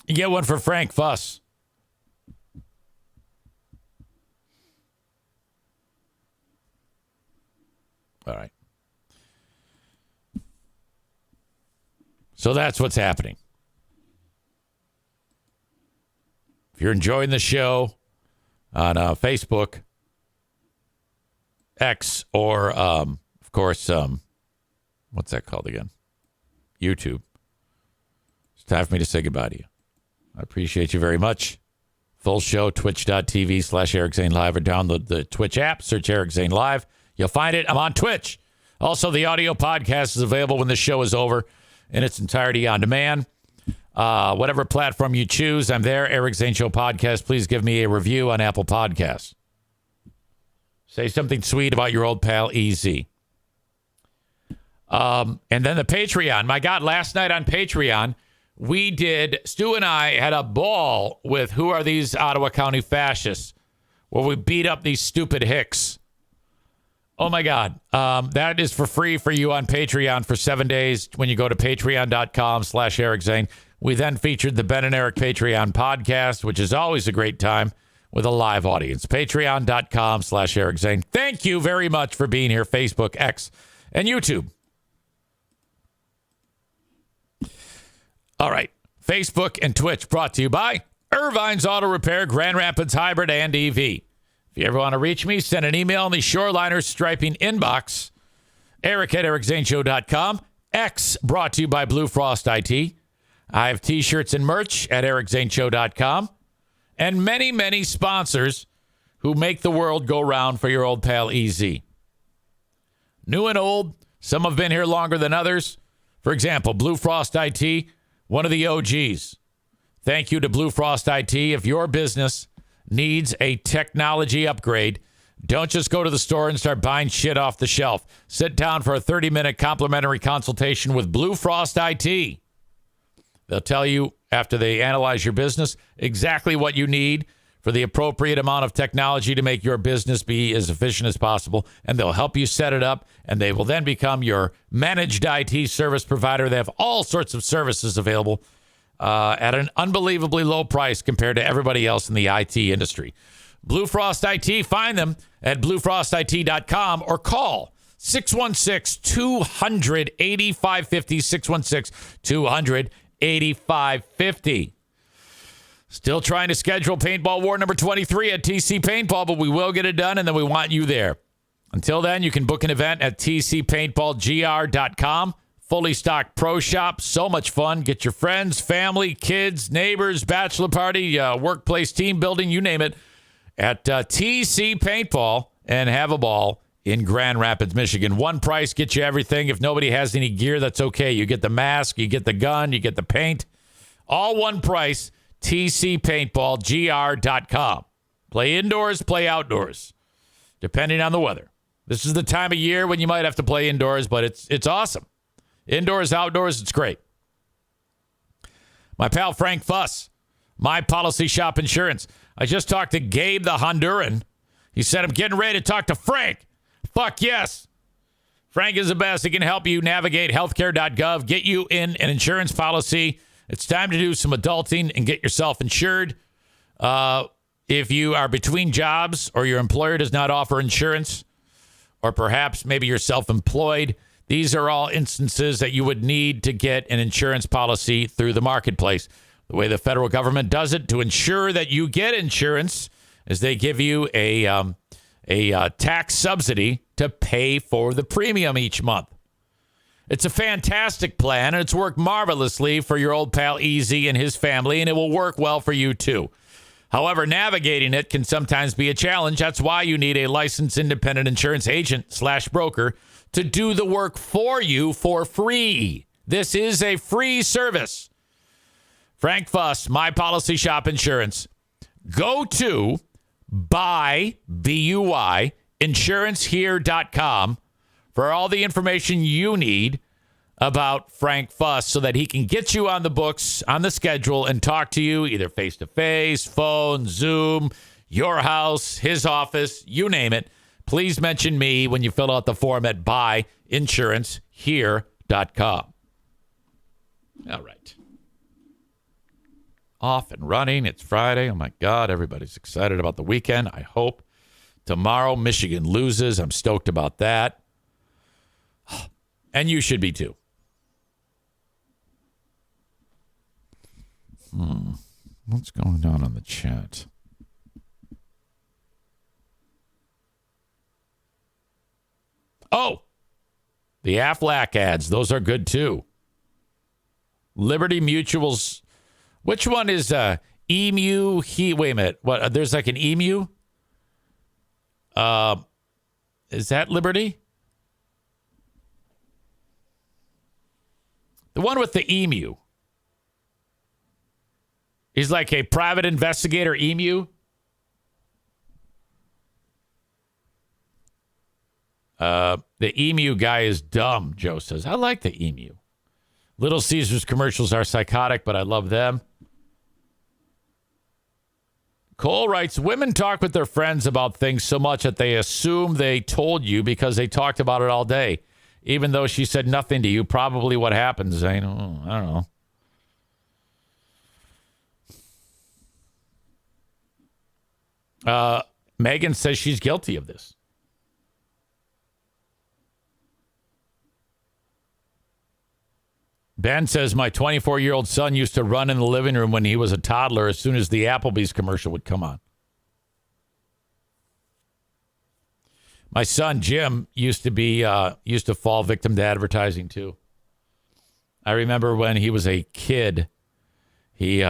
get one for Frank Fuss. All right. So that's what's happening. If you're enjoying the show on Facebook, X, or, of course, what's that called again? YouTube. It's time for me to say goodbye to you. I appreciate you very much. Full show, twitch.tv/Eric Zane Live, or download the Twitch app, search Eric Zane Live. You'll find it. I'm on Twitch. Also, the audio podcast is available when the show is over in its entirety on demand. Whatever platform you choose, I'm there. Eric Zane Show Podcast. Please give me a review on Apple Podcasts. Say something sweet about your old pal, EZ. And then the Patreon. My God, last night on Patreon, Stu and I had a ball with Who Are These Ottawa County Fascists, where we beat up these stupid hicks. Oh, my God. That is for free for you on Patreon for 7 days when you go to patreon.com/Eric Zane. We then featured the Ben and Eric Patreon podcast, which is always a great time with a live audience. Patreon.com/Eric Zane. Thank you very much for being here, Facebook, X, and YouTube. All right. Facebook and Twitch brought to you by Irvine's Auto Repair, Grand Rapids Hybrid, and EV. If you ever want to reach me, send an email in the Shoreliner Striping inbox. Eric@ericzaneshow.com. X brought to you by Blue Frost IT. I have t-shirts and merch at ericzaneshow.com. And many, many sponsors who make the world go round for your old pal EZ. New and old. Some have been here longer than others. For example, Blue Frost IT, one of the OGs. Thank you to Blue Frost IT. If your business needs a technology upgrade, don't just go to the store and start buying shit off the shelf. Sit down for a 30-minute complimentary consultation with Blue Frost IT. They'll tell you, after they analyze your business, exactly what you need for the appropriate amount of technology to make your business be as efficient as possible, and they'll help you set it up, and they will then become your managed IT service provider. They have all sorts of services available at an unbelievably low price compared to everybody else in the IT industry. Blue Frost IT, find them at bluefrostit.com or call 616-200-8550, 616-200-8550. Still trying to schedule Paintball War number 23 at TC Paintball, but we will get it done, and then we want you there. Until then, you can book an event at tcpaintballgr.com. Fully stocked pro shop. So much fun. Get your friends, family, kids, neighbors, bachelor party, workplace team building, you name it, at TC Paintball, and have a ball in Grand Rapids, Michigan. One price gets you everything. If nobody has any gear, that's okay. You get the mask, you get the gun, you get the paint. All one price. tcpaintballgr.com. Play indoors, play outdoors, depending on the weather. This is the time of year when you might have to play indoors, but it's awesome. Indoors, outdoors, it's great. My pal Frank Fuss, My Policy Shop Insurance. I just talked to Gabe the Honduran. He said, I'm getting ready to talk to Frank. Fuck yes. Frank is the best. He can help you navigate healthcare.gov, get you in an insurance policy. It's time to do some adulting and get yourself insured. If you are between jobs or your employer does not offer insurance, or perhaps maybe you're self-employed, these are all instances that you would need to get an insurance policy through the marketplace. The way the federal government does it to ensure that you get insurance is they give you a tax subsidy to pay for the premium each month. It's a fantastic plan, and it's worked marvelously for your old pal EZ and his family, and it will work well for you too. However, navigating it can sometimes be a challenge. That's why you need a licensed independent insurance agent/broker to do the work for you for free. This is a free service. Frank Fuss, My Policy Shop Insurance. Go to buy, B-U-Y, insurancehere.com for all the information you need about Frank Fuss so that he can get you on the books, on the schedule, and talk to you either face-to-face, phone, Zoom, your house, his office, you name it. Please mention me when you fill out the form at buyinsurancehere.com. All right. Off and running. It's Friday. Oh, my God. Everybody's excited about the weekend. I hope. Tomorrow, Michigan loses. I'm stoked about that. And you should be too. What's going on the chat? Oh, the Aflac ads. Those are good too. Liberty Mutual's. Which one is Emu? Wait a minute. What? There's like an Emu? Is that Liberty? The one with the emu. He's like a private investigator emu. The emu guy is dumb, Joe says. I like the emu. Little Caesars commercials are psychotic, but I love them. Cole writes, women talk with their friends about things so much that they assume they told you because they talked about it all day. Even though she said nothing to you, probably what happens, Zane. I don't know. Megan says she's guilty of this. Ben says, my 24-year-old son used to run in the living room when he was a toddler as soon as the Applebee's commercial would come on. My son, Jim, used to fall victim to advertising, too. I remember when he was a kid, he's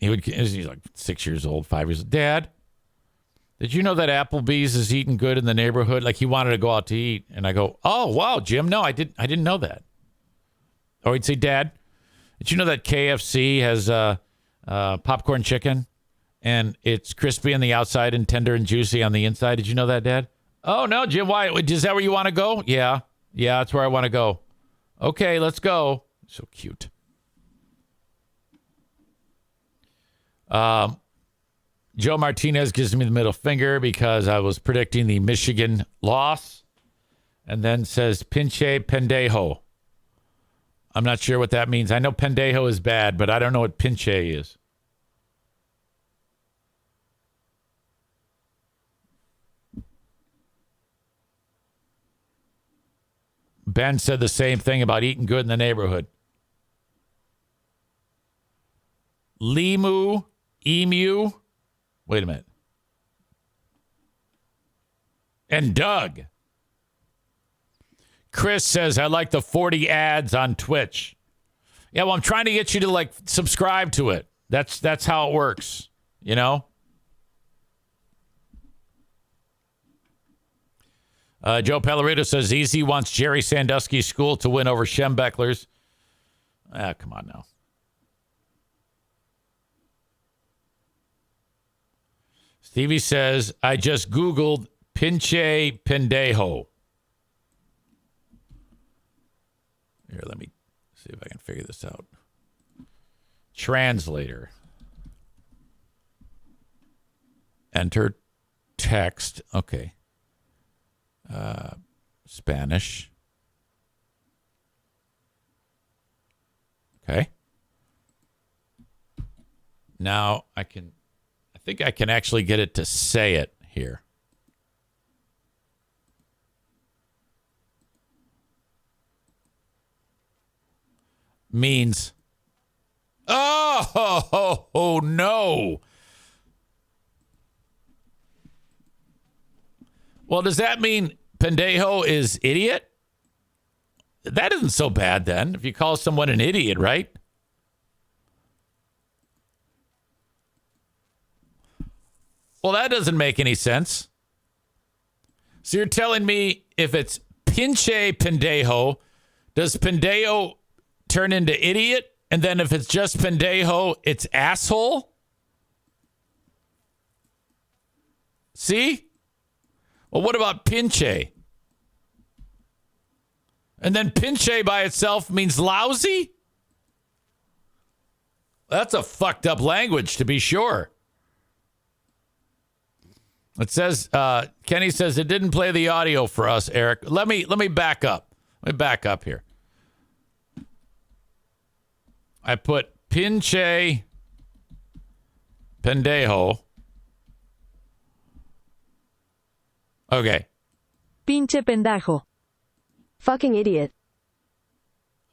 like 6 years old, 5 years old. Dad, did you know that Applebee's is eating good in the neighborhood? Like he wanted to go out to eat. And I go, oh, wow, Jim, no, I didn't know that. Or he'd say, Dad, Did you know that KFC has popcorn chicken? And it's crispy on the outside and tender and juicy on the inside. Did you know that, Dad? Oh, no, Jim. Why? Is that where you want to go? Yeah. Yeah, that's where I want to go. Okay, let's go. So cute. Joe Martinez gives me the middle finger because I was predicting the Michigan loss. And then says, pinche pendejo. I'm not sure what that means. I know pendejo is bad, but I don't know what pinche is. Ben said the same thing about eating good in the neighborhood. Emu. Wait a minute. And Doug. Chris says, I like the 40 ads on Twitch. Yeah, well, I'm trying to get you to, subscribe to it. That's how it works, you know? Joe Pellerito says, Easy wants Jerry Sandusky's school to win over Schembechler's. Come on now. Stevie says, I just Googled pinche pendejo. Here, let me see if I can figure this out. Translator. Enter text. Okay. Spanish. Okay. Now I think I can actually get it to say it here. Means, oh no. Well, does that mean pendejo is idiot? That isn't so bad then, if you call someone an idiot, right? Well, that doesn't make any sense. So you're telling me if it's pinche pendejo, does pendejo turn into idiot? And then if it's just pendejo, it's asshole? See? Well, what about pinche? And then pinche by itself means lousy? That's a fucked up language, to be sure. It says, Kenny says it didn't play the audio for us, Eric. Let me back up. Let me back up here. I put pinche pendejo. Okay. Pinche pendejo. Fucking idiot.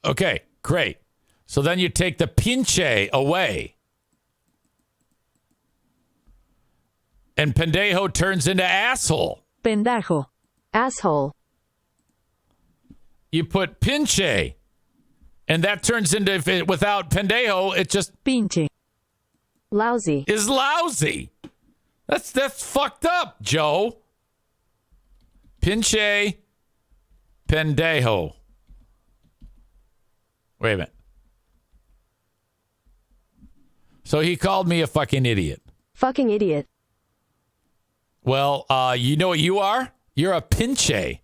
Okay, great. So then you take the pinche away. And pendejo turns into asshole. Pendejo. Asshole. You put pinche. And that turns into, without pendejo, it just Pinche. Lousy. is lousy. That's fucked up, Joe. Pinche pendejo. Wait a minute. So he called me a fucking idiot. Fucking idiot. Well, you know what you are? You're a pinche.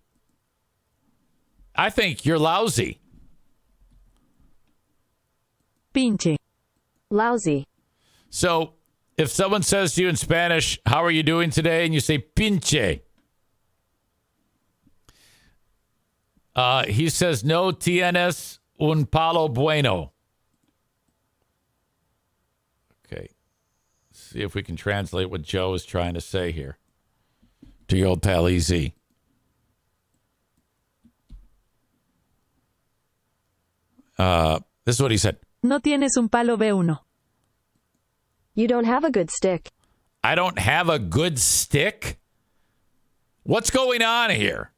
I think you're lousy. Pinche. Lousy. So if someone says to you in Spanish, how are you doing today? And you say pinche. He says, no tienes un palo bueno. Okay. Let's see if we can translate what Joe is trying to say here to your old pal EZ. This is what he said. No tienes un palo B1. You don't have a good stick. I don't have a good stick? What's going on here?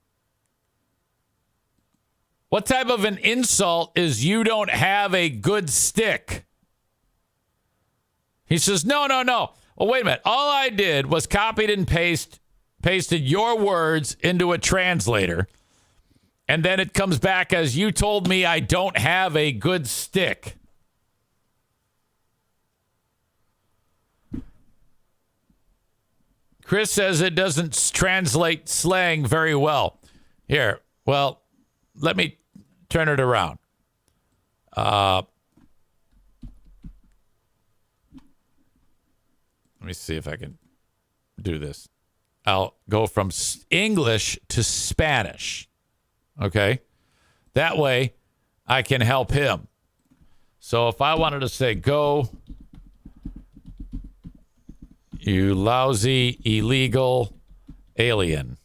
What type of an insult is you don't have a good stick? He says, no. Well, wait a minute. All I did was copied and pasted your words into a translator. And then it comes back as you told me I don't have a good stick. Chris says it doesn't translate slang very well. Here, well, let me turn it around. Let me see if I can do this. I'll go from English to Spanish. Okay? That way, I can help him. So if I wanted to say, go, you lousy, illegal alien.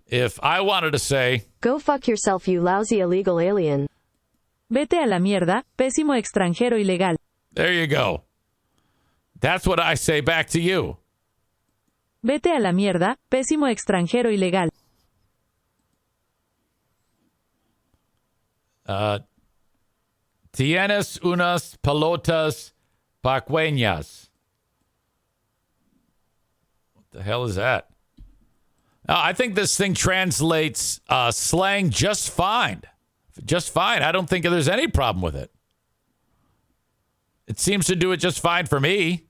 If I wanted to say, Go fuck yourself, you lousy illegal alien. Vete a la mierda, pésimo extranjero ilegal. there you go. That's what I say back to you. Vete a la mierda, pésimo extranjero ilegal. Tienes unas pelotas pequeñas. What the hell is that? I think this thing translates slang just fine. Just fine. I don't think there's any problem with it. It seems to do it just fine for me.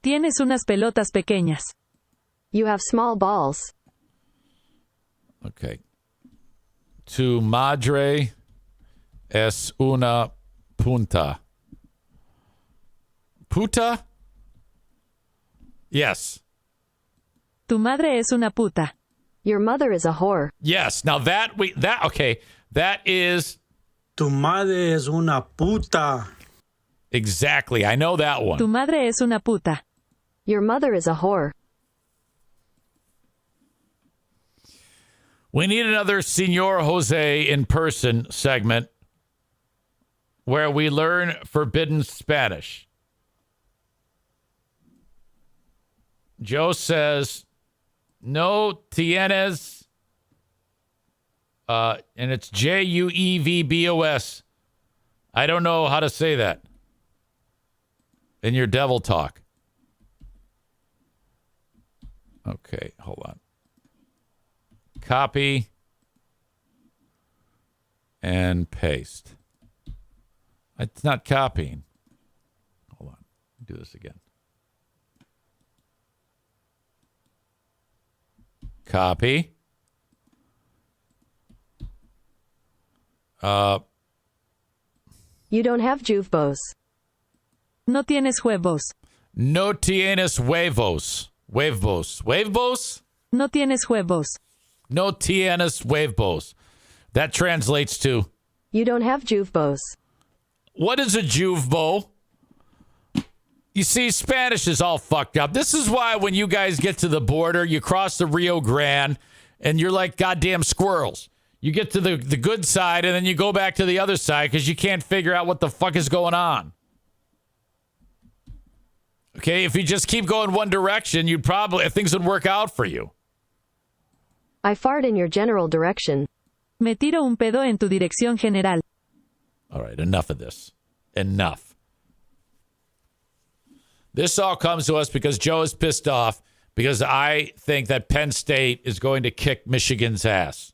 Tienes unas pelotas pequeñas. You have small balls. Okay. Tu madre es una punta. Puta? Yes. Tu madre es una puta. Your mother is a whore. Yes. Now that is Tu madre es una puta. exactly. I know that one. Tu madre es una puta. Your mother is a whore. We need another Senor Jose in person segment where we learn forbidden Spanish. Joe says, no tienes, and it's Juevbos. I don't know how to say that in your devil talk. Okay, hold on. Copy and paste. It's not copying. Hold on. Do this again. Copy. You don't have juvebos. No tienes huevos. No tienes huevos. Huevos. Huevos? No tienes huevos. No tienes huevos. That translates to, You don't have juvebos. what is a juvebo? You see, Spanish is all fucked up. This is why when you guys get to the border, you cross the Rio Grande, and you're like goddamn squirrels. You get to the good side, and then you go back to the other side because you can't figure out what the fuck is going on. Okay, if you just keep going one direction, you'd probably, things would work out for you. I fart in your general direction. Me tiro un pedo en tu dirección general. All right, enough of this. Enough. This all comes to us because Joe is pissed off because I think that Penn State is going to kick Michigan's ass.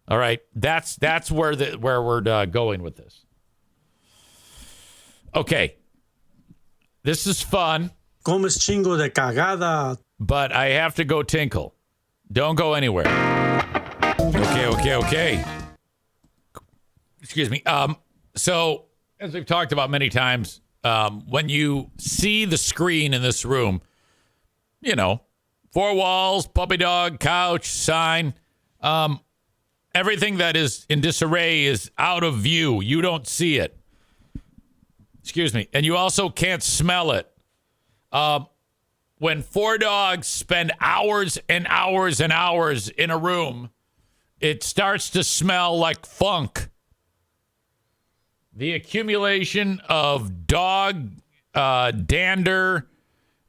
All right, that's where we're going with this. Okay, this is fun, Comes chingo de cagada. but I have to go tinkle. Don't go anywhere. Okay. Excuse me. So, as we've talked about many times, when you see the screen in this room, you know, 4 walls, puppy dog, couch, sign, everything that is in disarray is out of view. You don't see it. Excuse me. And you also can't smell it. When 4 dogs spend hours and hours and hours in a room, it starts to smell like funk. The accumulation of dog dander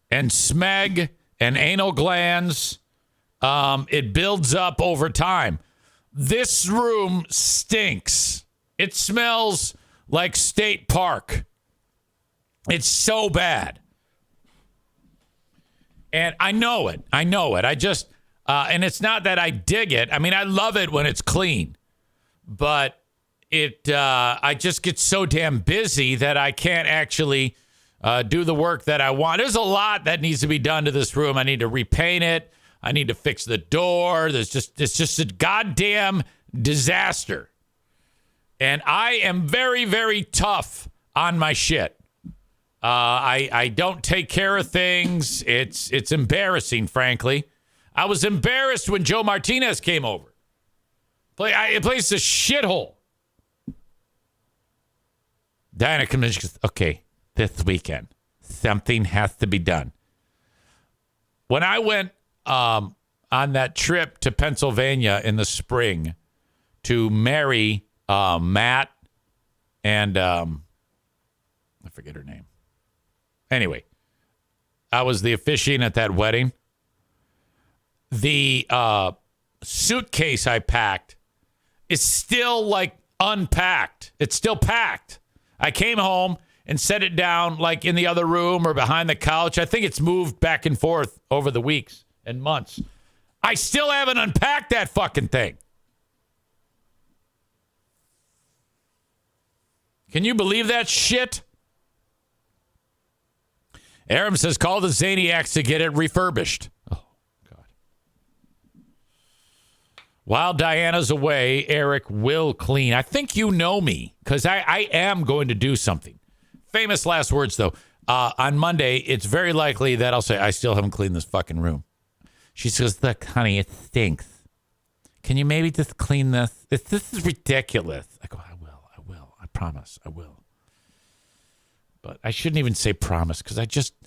and smeg and anal glands, it builds up over time. This room stinks. It smells like State Park. It's so bad. And I know it. I just, and it's not that I dig it. I mean, I love it when it's clean. But I just get so damn busy that I can't actually do the work that I want. There's a lot that needs to be done to this room. I need to repaint it. I need to fix the door. It's just a goddamn disaster. And I am very, very tough on my shit. I don't take care of things. It's embarrassing, frankly. I was embarrassed when Joe Martinez came over. It plays a shithole. Diana comes in, goes, okay, this weekend, something has to be done. When I went on that trip to Pennsylvania in the spring to marry Matt and I forget her name. Anyway, I was the officiant at that wedding. The suitcase I packed is still like unpacked. It's still packed. I came home and set it down like in the other room or behind the couch. I think it's moved back and forth over the weeks and months. I still haven't unpacked that fucking thing. Can you believe that shit? Aram says, call the Zaniacs to get it refurbished. Oh, God. While Diana's away, Eric will clean. I think you know me because I am going to do something. Famous last words, though. On Monday, it's very likely that I'll say, I still haven't cleaned this fucking room. She says, look, honey, it stinks. Can you maybe just clean this? This is ridiculous. I go, I will. I promise, I will. But I shouldn't even say promise because I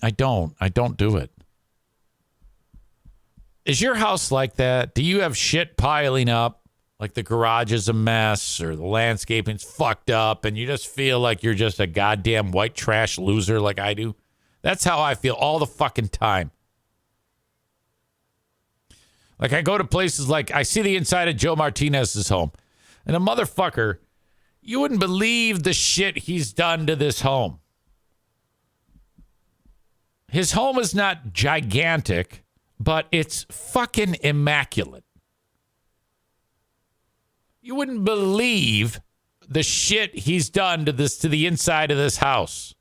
don't do it. Is your house like that? Do you have shit piling up? Like the garage is a mess or the landscaping's fucked up and you just feel like you're just a goddamn white trash loser like I do? That's how I feel all the fucking time. Like I go to places like I see the inside of Joe Martinez's home and a motherfucker, you wouldn't believe the shit he's done to this home. His home is not gigantic, but it's fucking immaculate. You wouldn't believe the shit he's done to the inside of this house.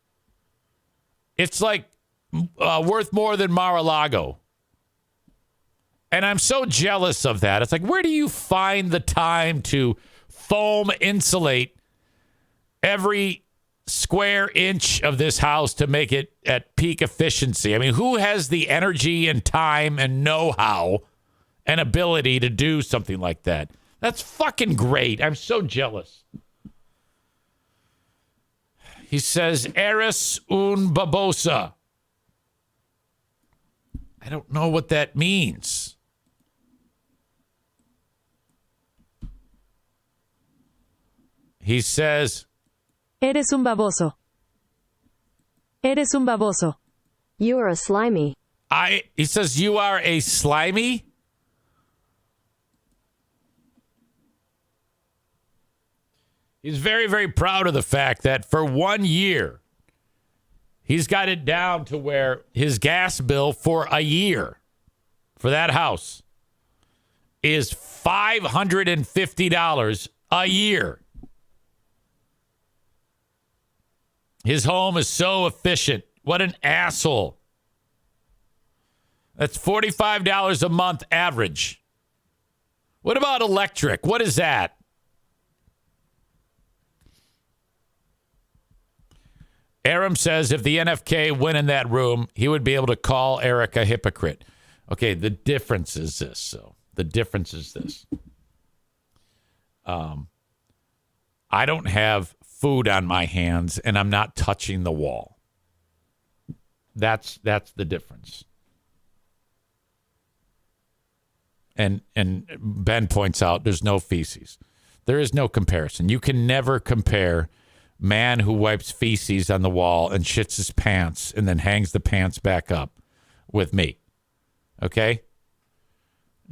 It's like worth more than Mar-a-Lago. And I'm so jealous of that. It's like, where do you find the time to foam insulate every square inch of this house to make it at peak efficiency? I mean, who has the energy and time and know-how and ability to do something like that? That's fucking great. I'm so jealous. He says, Eres un babosa. I don't know what that means. He says, Eres un baboso. Eres un baboso. You are a slimy. He says, you are a slimy? He's very, very proud of the fact that for 1 year, he's got it down to where his gas bill for a year for that house is $550 a year. His home is so efficient. What an asshole. That's $45 a month average. What about electric? What is that? Aram says if the NFK went in that room, he would be able to call Eric a hypocrite. Okay, the difference is this. So the difference is this. I don't have food on my hands, and I'm not touching the wall. That's the difference. And Ben points out there's no feces. There is no comparison. You can never compare man who wipes feces on the wall and shits his pants and then hangs the pants back up with me. Okay?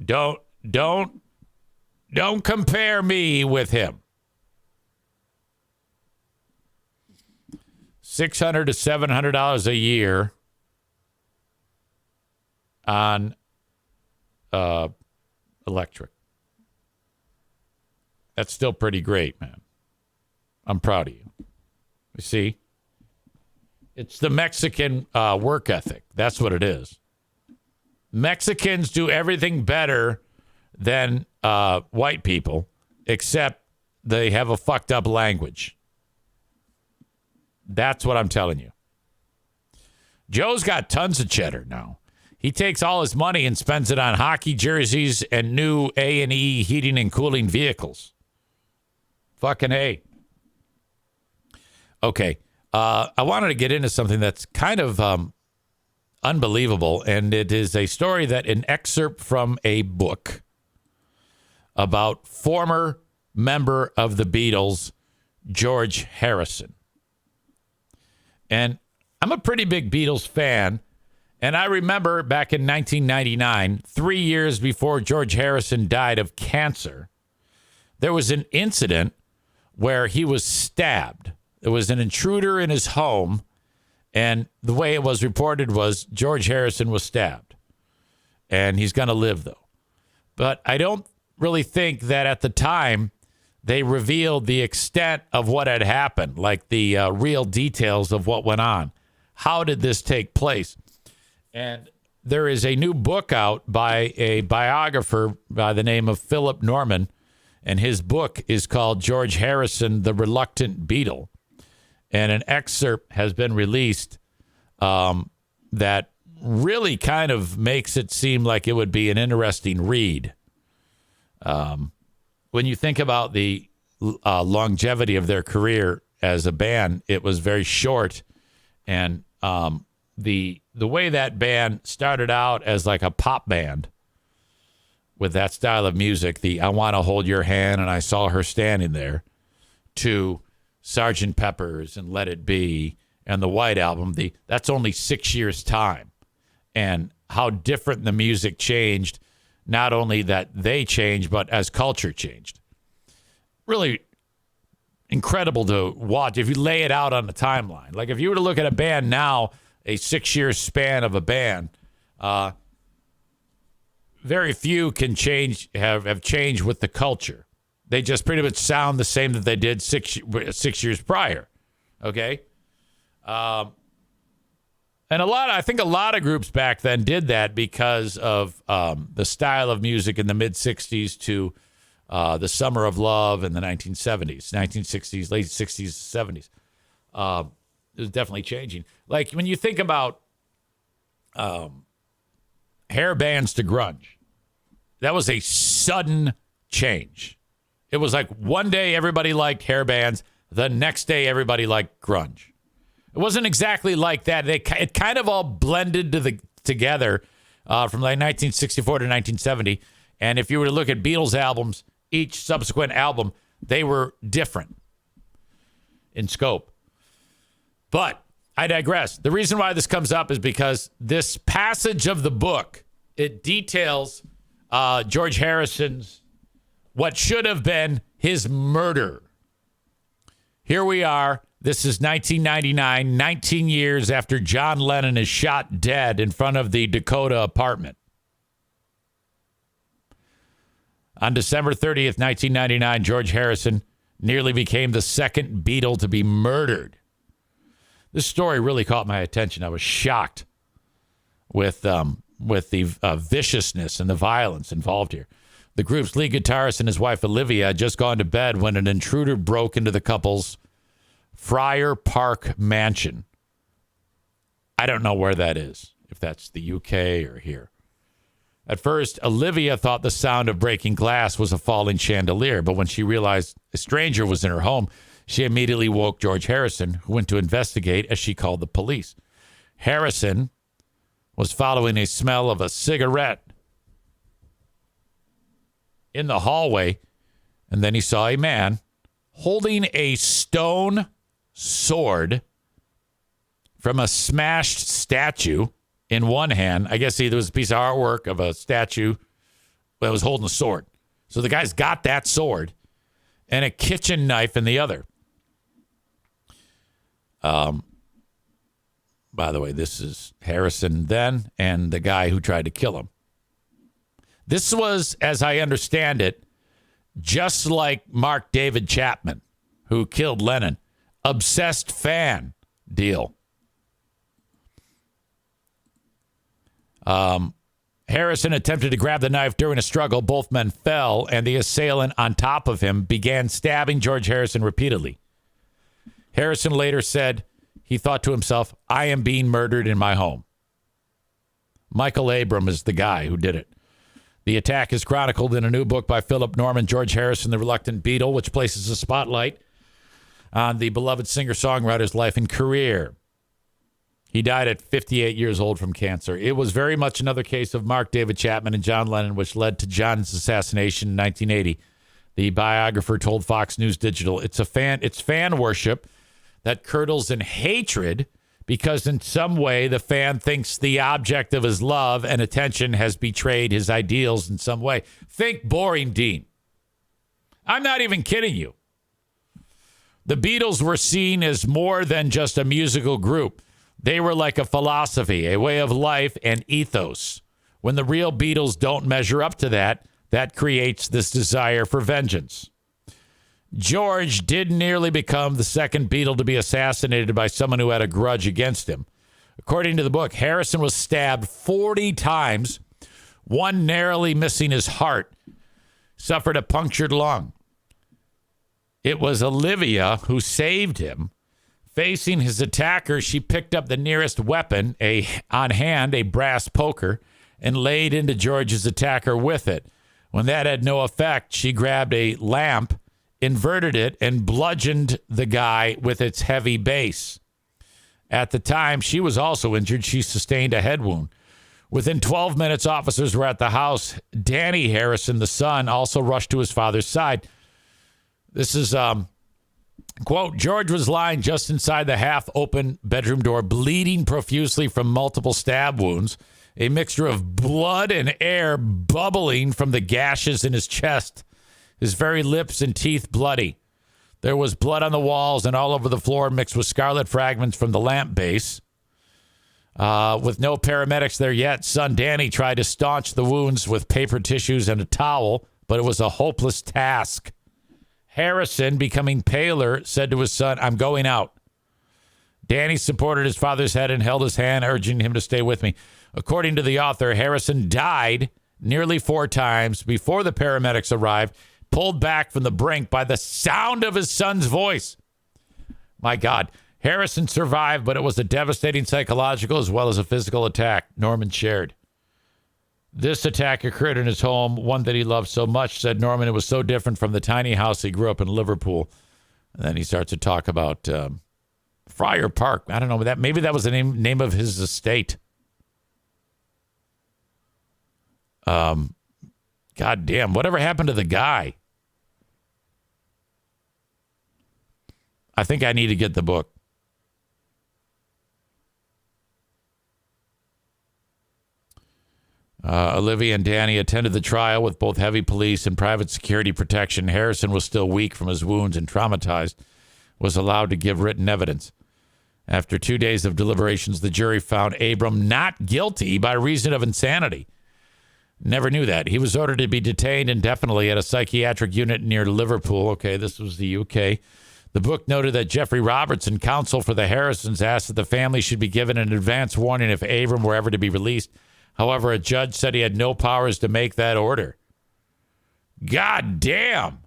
Don't compare me with him. $600 to $700 a year on electric. That's still pretty great, man. I'm proud of you. You see? It's the Mexican work ethic. That's what it is. Mexicans do everything better than white people, except they have a fucked up language. That's what I'm telling you. Joe's got tons of cheddar now. He takes all his money and spends it on hockey jerseys and new A&E heating and cooling vehicles. Fucking A. Okay. I wanted to get into something that's kind of unbelievable, and it is a story that an excerpt from a book about former member of the Beatles, George Harrison. And I'm a pretty big Beatles fan, and I remember back in 1999, 3 years before George Harrison died of cancer, there was an incident where he was stabbed. There was an intruder in his home, and the way it was reported was George Harrison was stabbed. And he's going to live, though. But I don't really think that at the time they revealed the extent of what had happened, like the real details of what went on. How did this take place? And there is a new book out by a biographer by the name of Philip Norman, and his book is called George Harrison, the Reluctant Beatle. And an excerpt has been released that really kind of makes it seem like it would be an interesting read. When you think about the longevity of their career as a band, it was very short. And the way that band started out as like a pop band with that style of music, the I Want to Hold Your Hand and I Saw Her Standing There, to Sgt. Pepper's and Let It Be and the White Album, that's only 6 years' time. And how different the music changed, not only that they changed, but as culture changed. Really incredible to watch if you lay it out on the timeline. Like if you were to look at a band now, a 6 year span of a band, very few can have changed with the culture. They just pretty much sound the same that they did six years prior. Okay. And I think a lot of groups back then did that because of the style of music in the mid 60s to the Summer of Love in the 1970s, 1960s, late 60s, 70s. It was definitely changing. Like when you think about hair bands to grunge, that was a sudden change. It was like one day everybody liked hair bands, the next day everybody liked grunge. It wasn't exactly like that. It kind of all blended together from like 1964 to 1970. And if you were to look at Beatles albums, each subsequent album, they were different in scope. But I digress. The reason why this comes up is because this passage of the book, it details George Harrison's what should have been his murder. Here we are. This is 1999, 19 years after John Lennon is shot dead in front of the Dakota apartment. On December 30th, 1999, George Harrison nearly became the second Beatle to be murdered. This story really caught my attention. I was shocked with the viciousness and the violence involved here. The group's lead guitarist and his wife Olivia had just gone to bed when an intruder broke into the couple's Friar Park mansion. I don't know where that is, if that's the UK or here. At first, Olivia thought the sound of breaking glass was a falling chandelier, but when she realized a stranger was in her home, she immediately woke George Harrison, who went to investigate as she called the police. Harrison was following a smell of a cigarette in the hallway, and then he saw a man holding a stone sword from a smashed statue in one hand. I guess there was a piece of artwork of a statue that was holding a sword. So the guy's got that sword and a kitchen knife in the other. By the way, this is Harrison then and the guy who tried to kill him. This was, as I understand it, just like Mark David Chapman, who killed Lennon. Obsessed fan deal. Harrison attempted to grab the knife during a struggle. Both men fell, and the assailant on top of him began stabbing George Harrison repeatedly. Harrison later said he thought to himself, I am being murdered in my home. Michael Abram is the guy who did it. The attack is chronicled in a new book by Philip Norman, George Harrison, The Reluctant Beatle, which places a spotlight on the beloved singer-songwriter's life and career. He died at 58 years old from cancer. It was very much another case of Mark David Chapman and John Lennon, which led to John's assassination in 1980. The biographer told Fox News Digital, it's fan worship that curdles in hatred because in some way the fan thinks the object of his love and attention has betrayed his ideals in some way. Think Boring Dean. I'm not even kidding you. The Beatles were seen as more than just a musical group. They were like a philosophy, a way of life, and ethos. When the real Beatles don't measure up to that, that creates this desire for vengeance. George did nearly become the second Beatle to be assassinated by someone who had a grudge against him. According to the book, Harrison was stabbed 40 times, one narrowly missing his heart, suffered a punctured lung. It was Olivia who saved him. Facing his attacker, she picked up the nearest weapon, on hand, a brass poker, and laid into George's attacker with it. When that had no effect, she grabbed a lamp, inverted it, and bludgeoned the guy with its heavy base. At the time, she was also injured. She sustained a head wound. Within 12 minutes, officers were at the house. Danny Harrison, the son, also rushed to his father's side. This is, quote, George was lying just inside the half-open bedroom door, bleeding profusely from multiple stab wounds, a mixture of blood and air bubbling from the gashes in his chest, his very lips and teeth bloody. There was blood on the walls and all over the floor mixed with scarlet fragments from the lamp base. With no paramedics there yet, son Danny tried to staunch the wounds with paper tissues and a towel, but it was a hopeless task. Harrison, becoming paler, said to his son, I'm going out. Danny supported his father's head and held his hand, urging him to stay with me. According to the author, Harrison died nearly 4 times before the paramedics arrived, pulled back from the brink by the sound of his son's voice. My God, Harrison survived, but it was a devastating psychological as well as a physical attack, Norman shared. This attack occurred in his home, one that he loved so much, said Norman. It was so different from the tiny house he grew up in Liverpool. And then he starts to talk about Friar Park. I don't know, maybe that was the name of his estate. God damn, whatever happened to the guy? I think I need to get the book. Olivia and Danny attended the trial with both heavy police and private security protection. Harrison was still weak from his wounds and traumatized, was allowed to give written evidence. After 2 days of deliberations, the jury found Abram not guilty by reason of insanity. Never knew that. He was ordered to be detained indefinitely at a psychiatric unit near Liverpool. Okay, this was the UK. The book noted that Jeffrey Robertson, counsel for the Harrisons, asked that the family should be given an advance warning if Abram were ever to be released. However, a judge said he had no powers to make that order. God damn.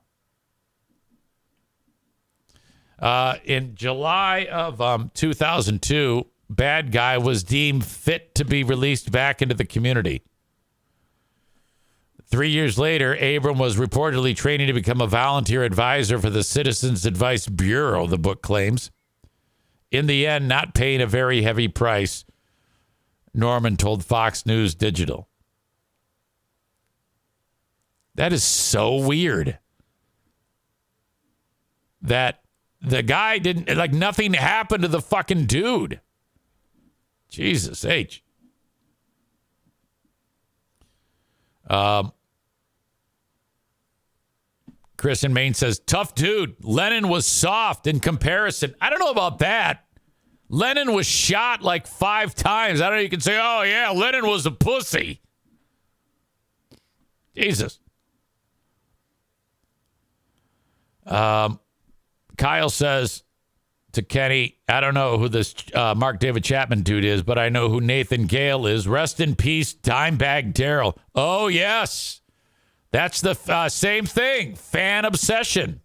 In July of 2002, bad guy was deemed fit to be released back into the community. 3 years later, Abram was reportedly training to become a volunteer advisor for the Citizens Advice Bureau, the book claims. In the end, not paying a very heavy price, Norman told Fox News Digital. That is so weird. That the guy didn't, like, nothing happened to the fucking dude. Jesus H. Chris in Maine says, tough dude. Lennon was soft in comparison. I don't know about that. Lennon was shot like 5 times. I don't know. You can say, oh, yeah, Lennon was a pussy. Jesus. Kyle says, to Kenny, I don't know who this Mark David Chapman dude is, but I know who Nathan Gale is. Rest in peace, Dimebag Darrell. Oh, yes. That's the same thing. Fan obsession.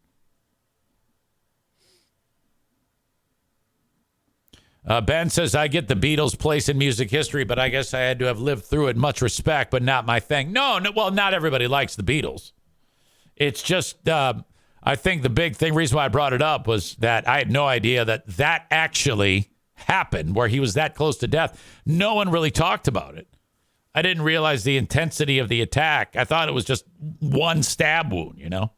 Ben says, I get the Beatles' place in music history, but I guess I had to have lived through it. Much respect, but not my thing. No, well, not everybody likes the Beatles. It's just, I think the big reason why I brought it up was that I had no idea that actually happened, where he was that close to death. No one really talked about it. I didn't realize the intensity of the attack. I thought it was just one stab wound, you know?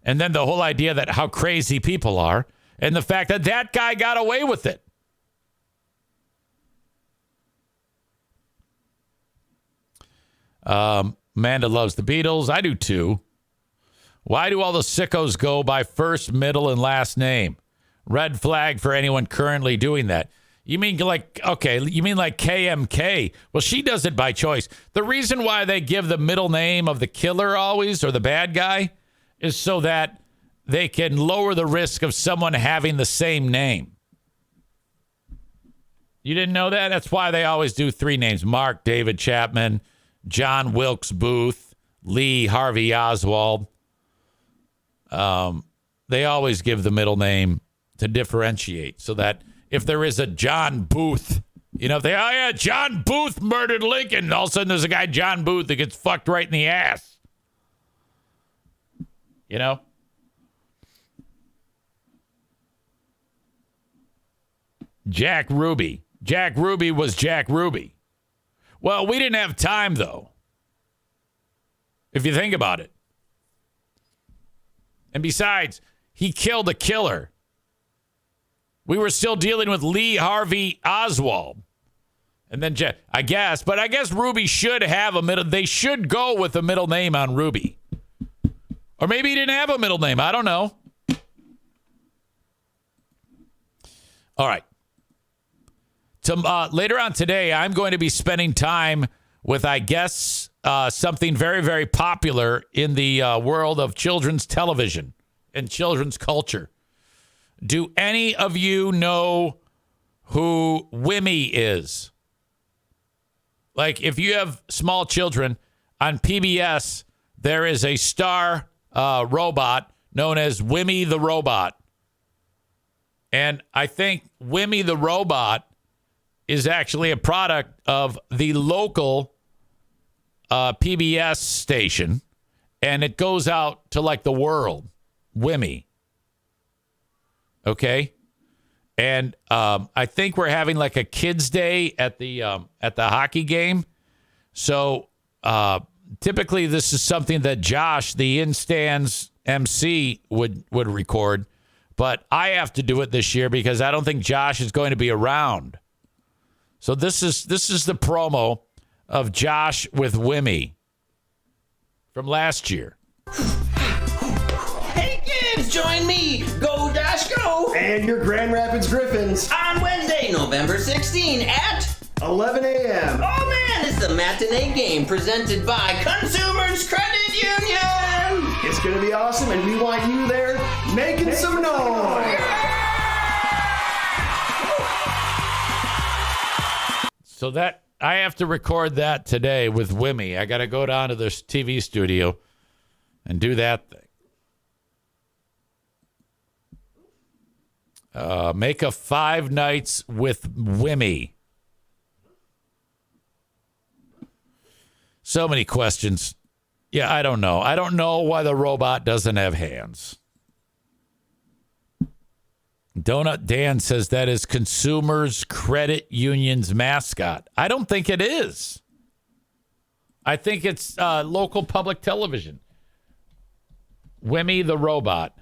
And then the whole idea that how crazy people are, and the fact that that guy got away with it. Amanda loves the Beatles. I do too. Why do all the sickos go by first, middle, and last name? Red flag for anyone currently doing that. You mean like KMK? Well, she does it by choice. The reason why they give the middle name of the killer always, or the bad guy, is so that they can lower the risk of someone having the same name. You didn't know that? That's why they always do three names. Mark David Chapman, John Wilkes Booth, Lee Harvey Oswald. They always give the middle name to differentiate, so that if there is a John Booth, you know, if John Booth murdered Lincoln, all of a sudden there's a guy, John Booth, that gets fucked right in the ass. You know? Jack Ruby. Jack Ruby was Jack Ruby. Well, we didn't have time, though, if you think about it. And besides, he killed a killer. We were still dealing with Lee Harvey Oswald. And then, I guess Ruby should have a middle. They should go with a middle name on Ruby. Or maybe he didn't have a middle name. I don't know. All right. Later on today, I'm going to be spending time with, I guess, something very, very popular in the world of children's television and children's culture. Do any of you know who Wimee is? Like, if you have small children, on PBS, there is a star robot known as Wimee the Robot. And I think Wimee the Robot is actually a product of the local PBS station, and it goes out to like the world. Wimee. Okay, and I think we're having like a kids' day at the hockey game. So typically, this is something that Josh, the in-stands MC, would record, but I have to do it this year because I don't think Josh is going to be around. So this is the promo of Josh with Wimee from last year. Hey kids, join me! Go Dash Go! And your Grand Rapids Griffins On Wednesday, November 16 at 11 a.m. Oh man, it's the matinee game presented by Consumers Credit Union! It's going to be awesome, and we want you there making some noise. So that I have to record that today with Wimee. I got to go down to this TV studio and do that thing. Make a 5 nights with Wimee. So many questions. Yeah, I don't know. I don't know why the robot doesn't have hands. Donut Dan says that is Consumers Credit Union's mascot. I don't think it is. I think it's local public television. Wimee the Robot.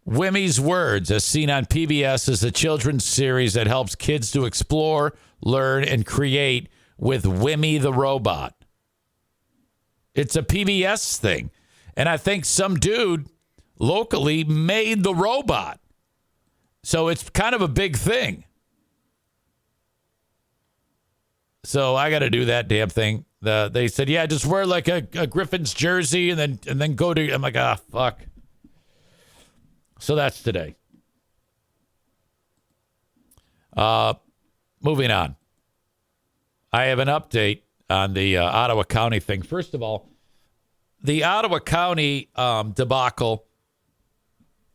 Wimee's Words, as seen on PBS, is a children's series that helps kids to explore, learn, and create with Wimee the Robot. It's a PBS thing. And I think some dude locally made the robot. So it's kind of a big thing. So I got to do that damn thing. They said, yeah, just wear like a Griffin's jersey and then go to. I'm like, fuck. So that's today. Moving on. I have an update on the Ottawa County thing. First of all, the Ottawa County debacle,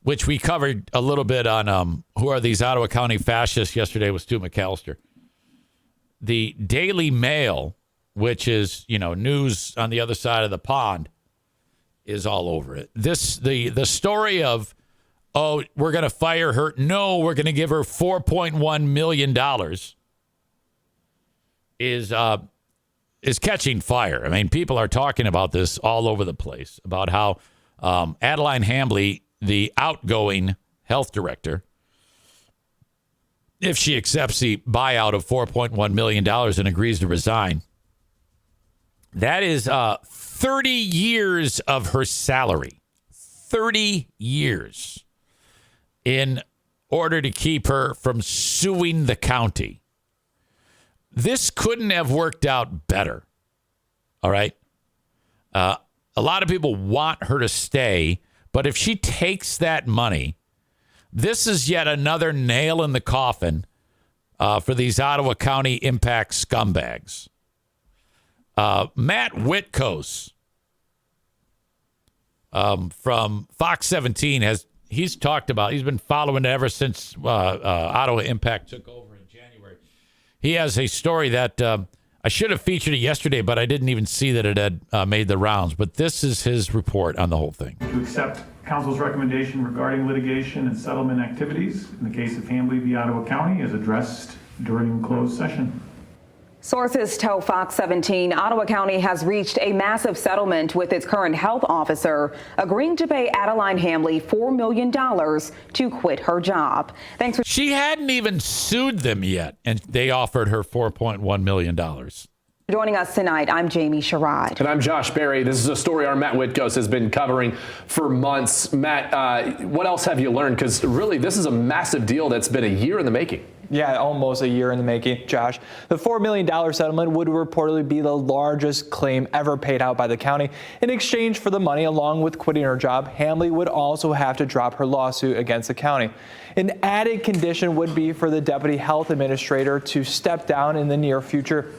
which we covered a little bit on who are these Ottawa County fascists yesterday with Stu McAllister. The Daily Mail, which is, news on the other side of the pond, is all over it. The story of, oh, we're going to fire her. No, we're going to give her $4.1 million is catching fire. I mean, people are talking about this all over the place, about how Adeline Hambley, the outgoing health director, if she accepts the buyout of $4.1 million and agrees to resign, that is 30 years of her salary. 30 years in order to keep her from suing the county. This couldn't have worked out better. All right. A lot of people want her to stay, but if she takes that money, this is yet another nail in the coffin for these Ottawa County impact scumbags. Matt Witkos from Fox 17 he's talked about, he's been following it ever since Ottawa Impact took over in January. He has a story that I should have featured it yesterday, but I didn't even see that it had made the rounds. But this is his report on the whole thing. To accept Council's recommendation regarding litigation and settlement activities in the case of Hambley v. Ottawa County as addressed during closed session. Sources tell Fox 17 Ottawa County has reached a massive settlement with its current health officer, agreeing to pay Adeline Hambley $4 million to quit her job. Thanks for. She hadn't even sued them yet, and they offered her $4.1 million. Joining us tonight, I'm Jamie Sherrod. And I'm Josh Berry. This is a story our Matt Witkos has been covering for months. Matt, what else have you learned? Because really, this is a massive deal that's been a year in the making. Yeah, almost a year in the making, Josh. The $4 million settlement would reportedly be the largest claim ever paid out by the county. In exchange for the money, along with quitting her job, Hambley would also have to drop her lawsuit against the county. An added condition would be for the deputy health administrator to step down in the near future.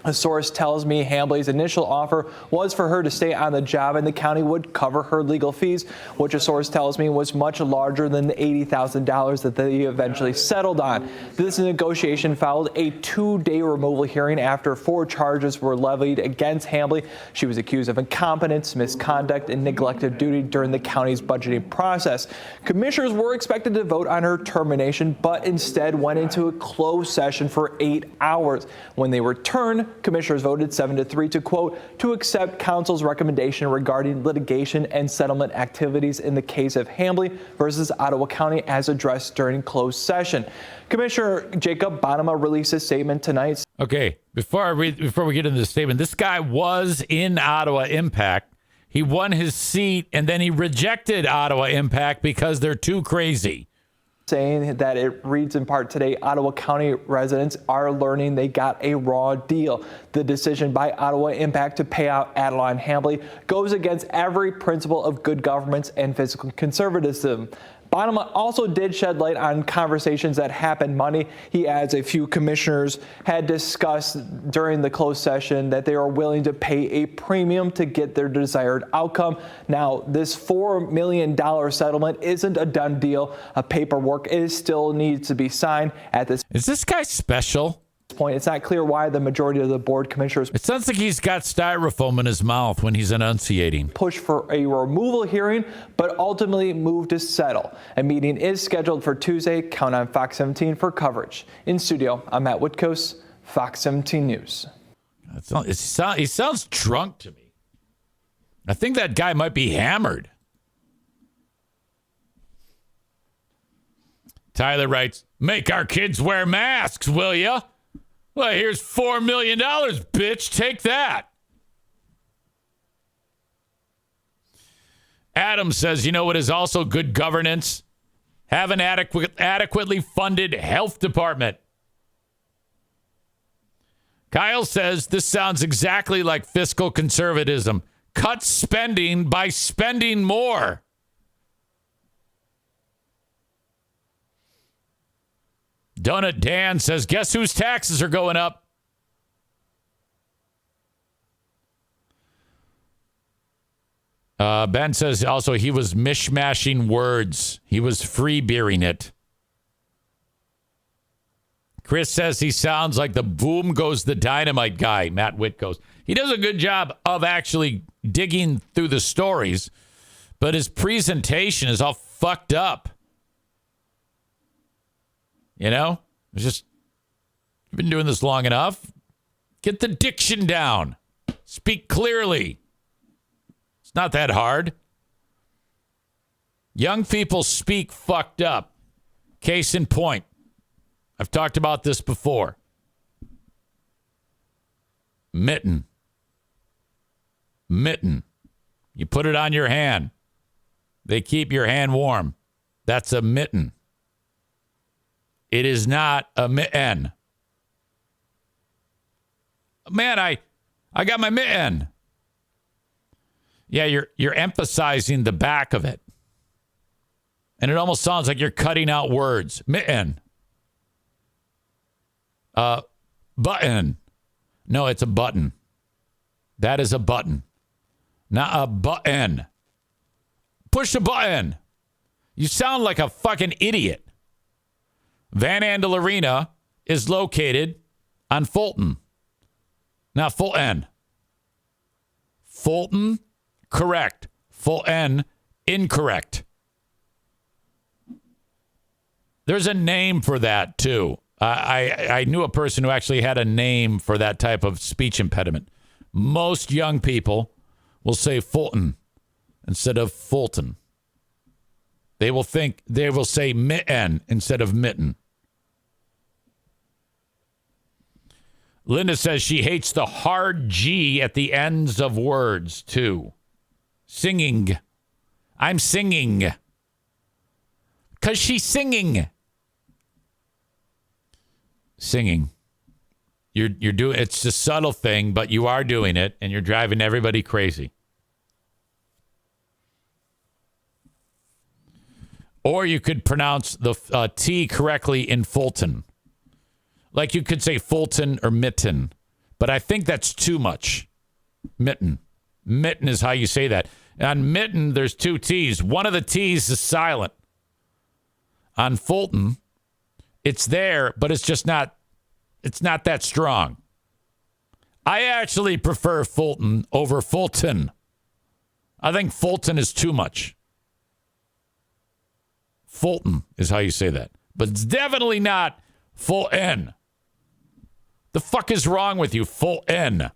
A source tells me Hambley's initial offer was for her to stay on the job and the county would cover her legal fees, which a source tells me was much larger than the $80,000 that they eventually settled on. This negotiation followed a 2-day removal hearing after 4 charges were levied against Hambley. She was accused of incompetence, misconduct, and neglect of duty during the county's budgeting process. Commissioners were expected to vote on her termination, but instead went into a closed session for 8 hours. When they returned, commissioners voted 7-3 to, quote, to accept council's recommendation regarding litigation and settlement activities in the case of Hambley versus Ottawa County as addressed during closed session. Commissioner Jacob Bonema released a statement tonight. Okay, before we get into the statement, this guy was in Ottawa Impact. He won his seat, and then he rejected Ottawa Impact because they're too crazy. Saying that it reads in part today, Ottawa County residents are learning they got a raw deal. The decision by Ottawa Impact to pay out Adeline Hambley goes against every principle of good governance and fiscal conservatism. Bonema also did shed light on conversations that happened Monday. He adds a few commissioners had discussed during the closed session that they are willing to pay a premium to get their desired outcome. Now, this $4 million settlement isn't a done deal. Paperwork still needs to be signed at this. Is this guy special? Point. It's not clear why the majority of the board commissioners. It sounds like he's got styrofoam in his mouth when he's enunciating. Push for a removal hearing, but ultimately moved to settle. A meeting is scheduled for Tuesday. Count on Fox 17 for coverage. In studio, I'm Matt Witkos, Fox 17 News. He sounds drunk to me. I think that guy might be hammered. Tyler writes, "Make our kids wear masks, will ya? Well, here's $4 million, bitch. Take that." Adam says, you know what is also good governance? Have an adequately funded health department. Kyle says, this sounds exactly like fiscal conservatism. Cut spending by spending more. Donut Dan says, guess whose taxes are going up? Ben says also he was mishmashing words. He was free-beering it. Chris says he sounds like the boom goes the dynamite guy, Matt Witt goes. He does a good job of actually digging through the stories, but his presentation is all fucked up. You know? It's just, you've been doing this long enough. Get the diction down. Speak clearly. It's not that hard. Young people speak fucked up. Case in point. I've talked about this before. Mitten. Mitten. You put it on your hand. They keep your hand warm. That's a mitten. It is not a mitten. Man, I got my mitten. Yeah, you're emphasizing the back of it. And it almost sounds like you're cutting out words. Mitten. Button. No, it's a button. That is a button. Not a button. Push the button. You sound like a fucking idiot. Van Andel Arena is located on Fulton. Not Fulton. Fulton, correct. Fulton, incorrect. There's a name for that, too. I knew a person who actually had a name for that type of speech impediment. Most young people will say Fulton instead of Fulton. They will say mitten instead of mitten. Linda says she hates the hard G at the ends of words, too. Singing. I'm singing. 'Cause she's singing. Singing. You're doing, it's a subtle thing, but you are doing it, and you're driving everybody crazy. Or you could pronounce the T correctly in Fulton. Like you could say Fulton or mitten, but I think that's too much. Mitten. Mitten is how you say that. On mitten, there's two T's. One of the T's is silent. On Fulton, it's there, but it's just not, it's not that strong. I actually prefer Fulton over Fulton. I think Fulton is too much. Fulton is how you say that. But it's definitely not Fulton. The fuck is wrong with you? Fulton.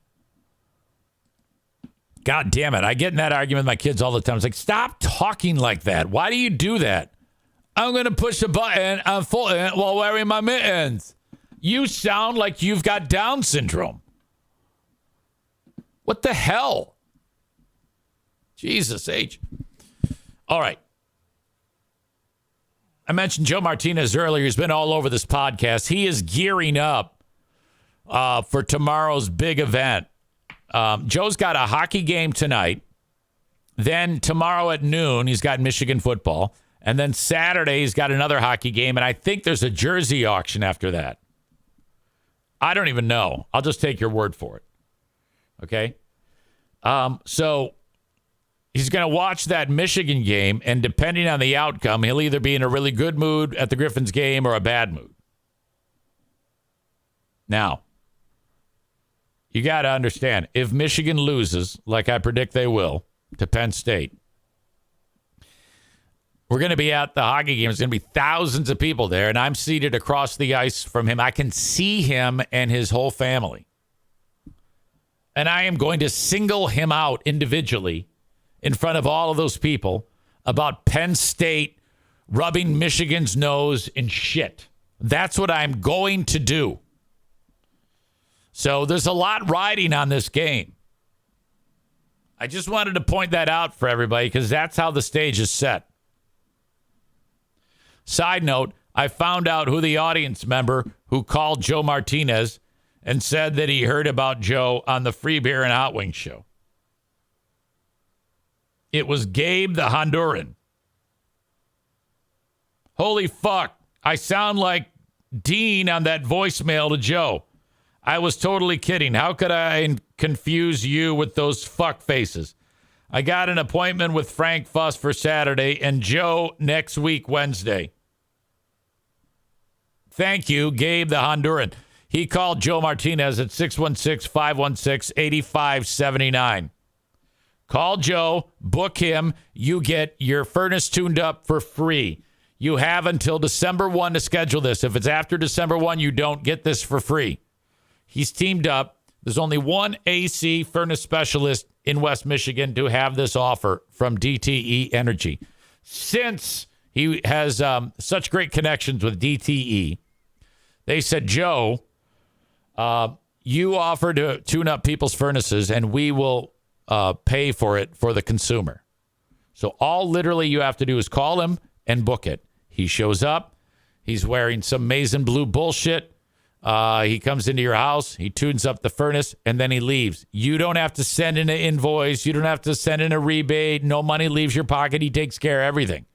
God damn it. I get in that argument with my kids all the time. It's like, stop talking like that. Why do you do that? I'm going to push a button on Fulton while wearing my mittens. You sound like you've got Down syndrome. What the hell? Jesus H. All right. I mentioned Joe Martinez earlier. He's been all over this podcast. He is gearing up for tomorrow's big event. Joe's got a hockey game tonight. Then tomorrow at noon, he's got Michigan football. And then Saturday, he's got another hockey game. And I think there's a jersey auction after that. I don't even know. I'll just take your word for it. Okay? So he's going to watch that Michigan game. And depending on the outcome, he'll either be in a really good mood at the Griffins game or a bad mood. Now, you got to understand, if Michigan loses, like I predict they will, to Penn State, we're going to be at the hockey game. There's going to be thousands of people there, and I'm seated across the ice from him. I can see him and his whole family. And I am going to single him out individually in front of all of those people about Penn State rubbing Michigan's nose in shit. That's what I'm going to do. So there's a lot riding on this game. I just wanted to point that out for everybody because that's how the stage is set. Side note, I found out who the audience member who called Joe Martinez and said that he heard about Joe on the Free Beer and Hot Wings show. It was Gabe the Honduran. Holy fuck. I sound like Dean on that voicemail to Joe. I was totally kidding. How could I confuse you with those fuck faces? I got an appointment with Frank Fuss for Saturday and Joe next week, Wednesday. Thank you, Gabe the Honduran. He called Joe Martinez at 616-516-8579. Call Joe, book him. You get your furnace tuned up for free. You have until December 1 to schedule this. If it's after December 1, you don't get this for free. He's teamed up. There's only one AC furnace specialist in West Michigan to have this offer from DTE Energy. Since he has such great connections with DTE, they said, Joe, you offer to tune up people's furnaces, and we will pay for it for the consumer. So all literally you have to do is call him and book it. He shows up. He's wearing some Mason Blue bullshit. He comes into your house. He tunes up the furnace, and then he leaves. You don't have to send in an invoice. You don't have to send in a rebate. No money leaves your pocket. He takes care of everything.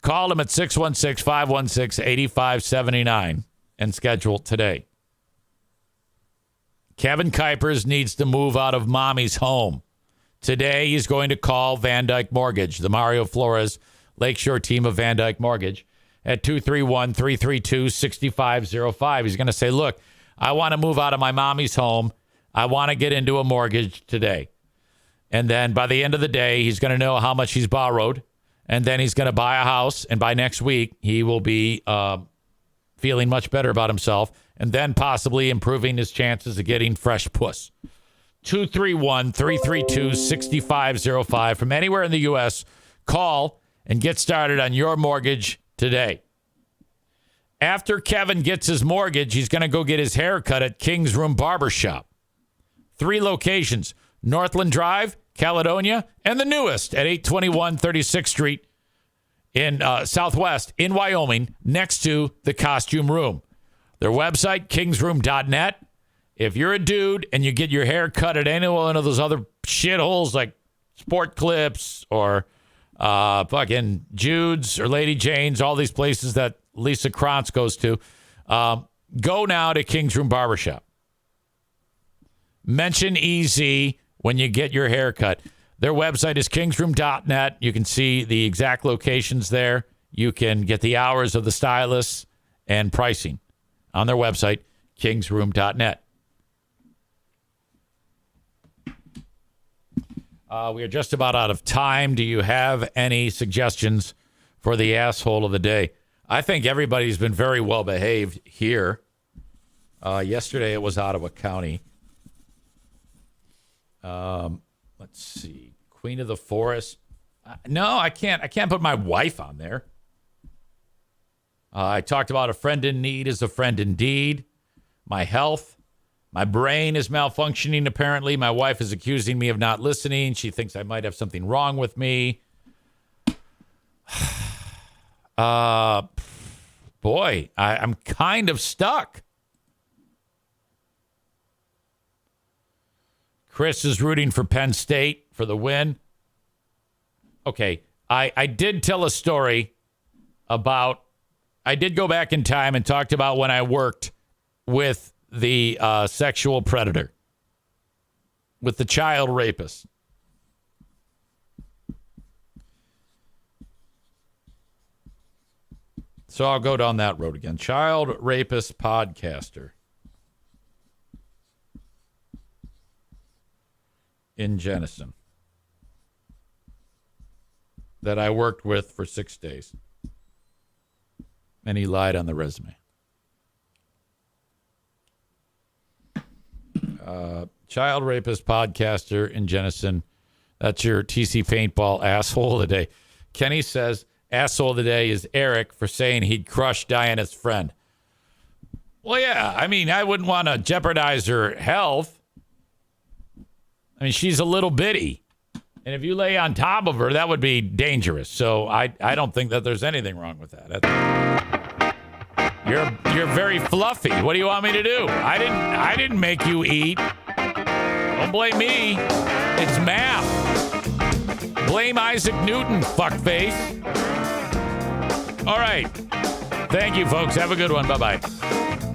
Call him at 616-516-8579 and schedule today. Kevin Kuipers needs to move out of mommy's home. Today, he's going to call Van Dyke Mortgage, the Mario Flores Lakeshore team of Van Dyke Mortgage, at 231-332-6505. He's going to say, look, I want to move out of my mommy's home. I want to get into a mortgage today. And then by the end of the day, he's going to know how much he's borrowed. And then he's going to buy a house. And by next week, he will be feeling much better about himself. And then possibly improving his chances of getting fresh puss. 231-332-6505. From anywhere in the U.S., call and get started on your mortgage today. After Kevin gets his mortgage, he's going to go get his hair cut at King's Room Barbershop. 3 locations, Northland Drive, Caledonia, and the newest at 821 36th Street in Southwest in Wyoming, next to the Costume Room. Their website, kingsroom.net. If you're a dude and you get your hair cut at any one of those other shitholes like Sport Clips or fucking Jude's or Lady Jane's, all these places that Lisa Krantz goes to, go now to King's Room Barbershop. Mention EZ when you get your hair cut. Their website is kingsroom.net. You can see the exact locations there. You can get the hours of the stylists and pricing on their website, kingsroom.net. We are just about out of time. Do you have any suggestions for the asshole of the day? I think everybody's been very well behaved here. Yesterday it was Ottawa County. Let's see. Queen of the Forest. No, I can't put my wife on there. I talked about a friend in need is a friend indeed. My health. My brain is malfunctioning, apparently. My wife is accusing me of not listening. She thinks I might have something wrong with me. Boy, I'm kind of stuck. Chris is rooting for Penn State for the win. Okay, I did tell a story about... I did go back in time and talked about when I worked with the sexual predator, with the child rapist. So I'll go down that road again. Child rapist podcaster in Jenison that I worked with for 6 days. And he lied on the resume. Child rapist podcaster in Jenison. That's your TC Paintball asshole of the day. Kenny says asshole of the day is Eric for saying he'd crush Diana's friend. Well, yeah, I mean, I wouldn't want to jeopardize her health. I mean, she's a little bitty. And if you lay on top of her, that would be dangerous. So I don't think that there's anything wrong with that. You're very fluffy. What do you want me to do? I didn't make you eat. Don't blame me. It's math. Blame Isaac Newton, fuckface. All right. Thank you, folks. Have a good one. Bye-bye.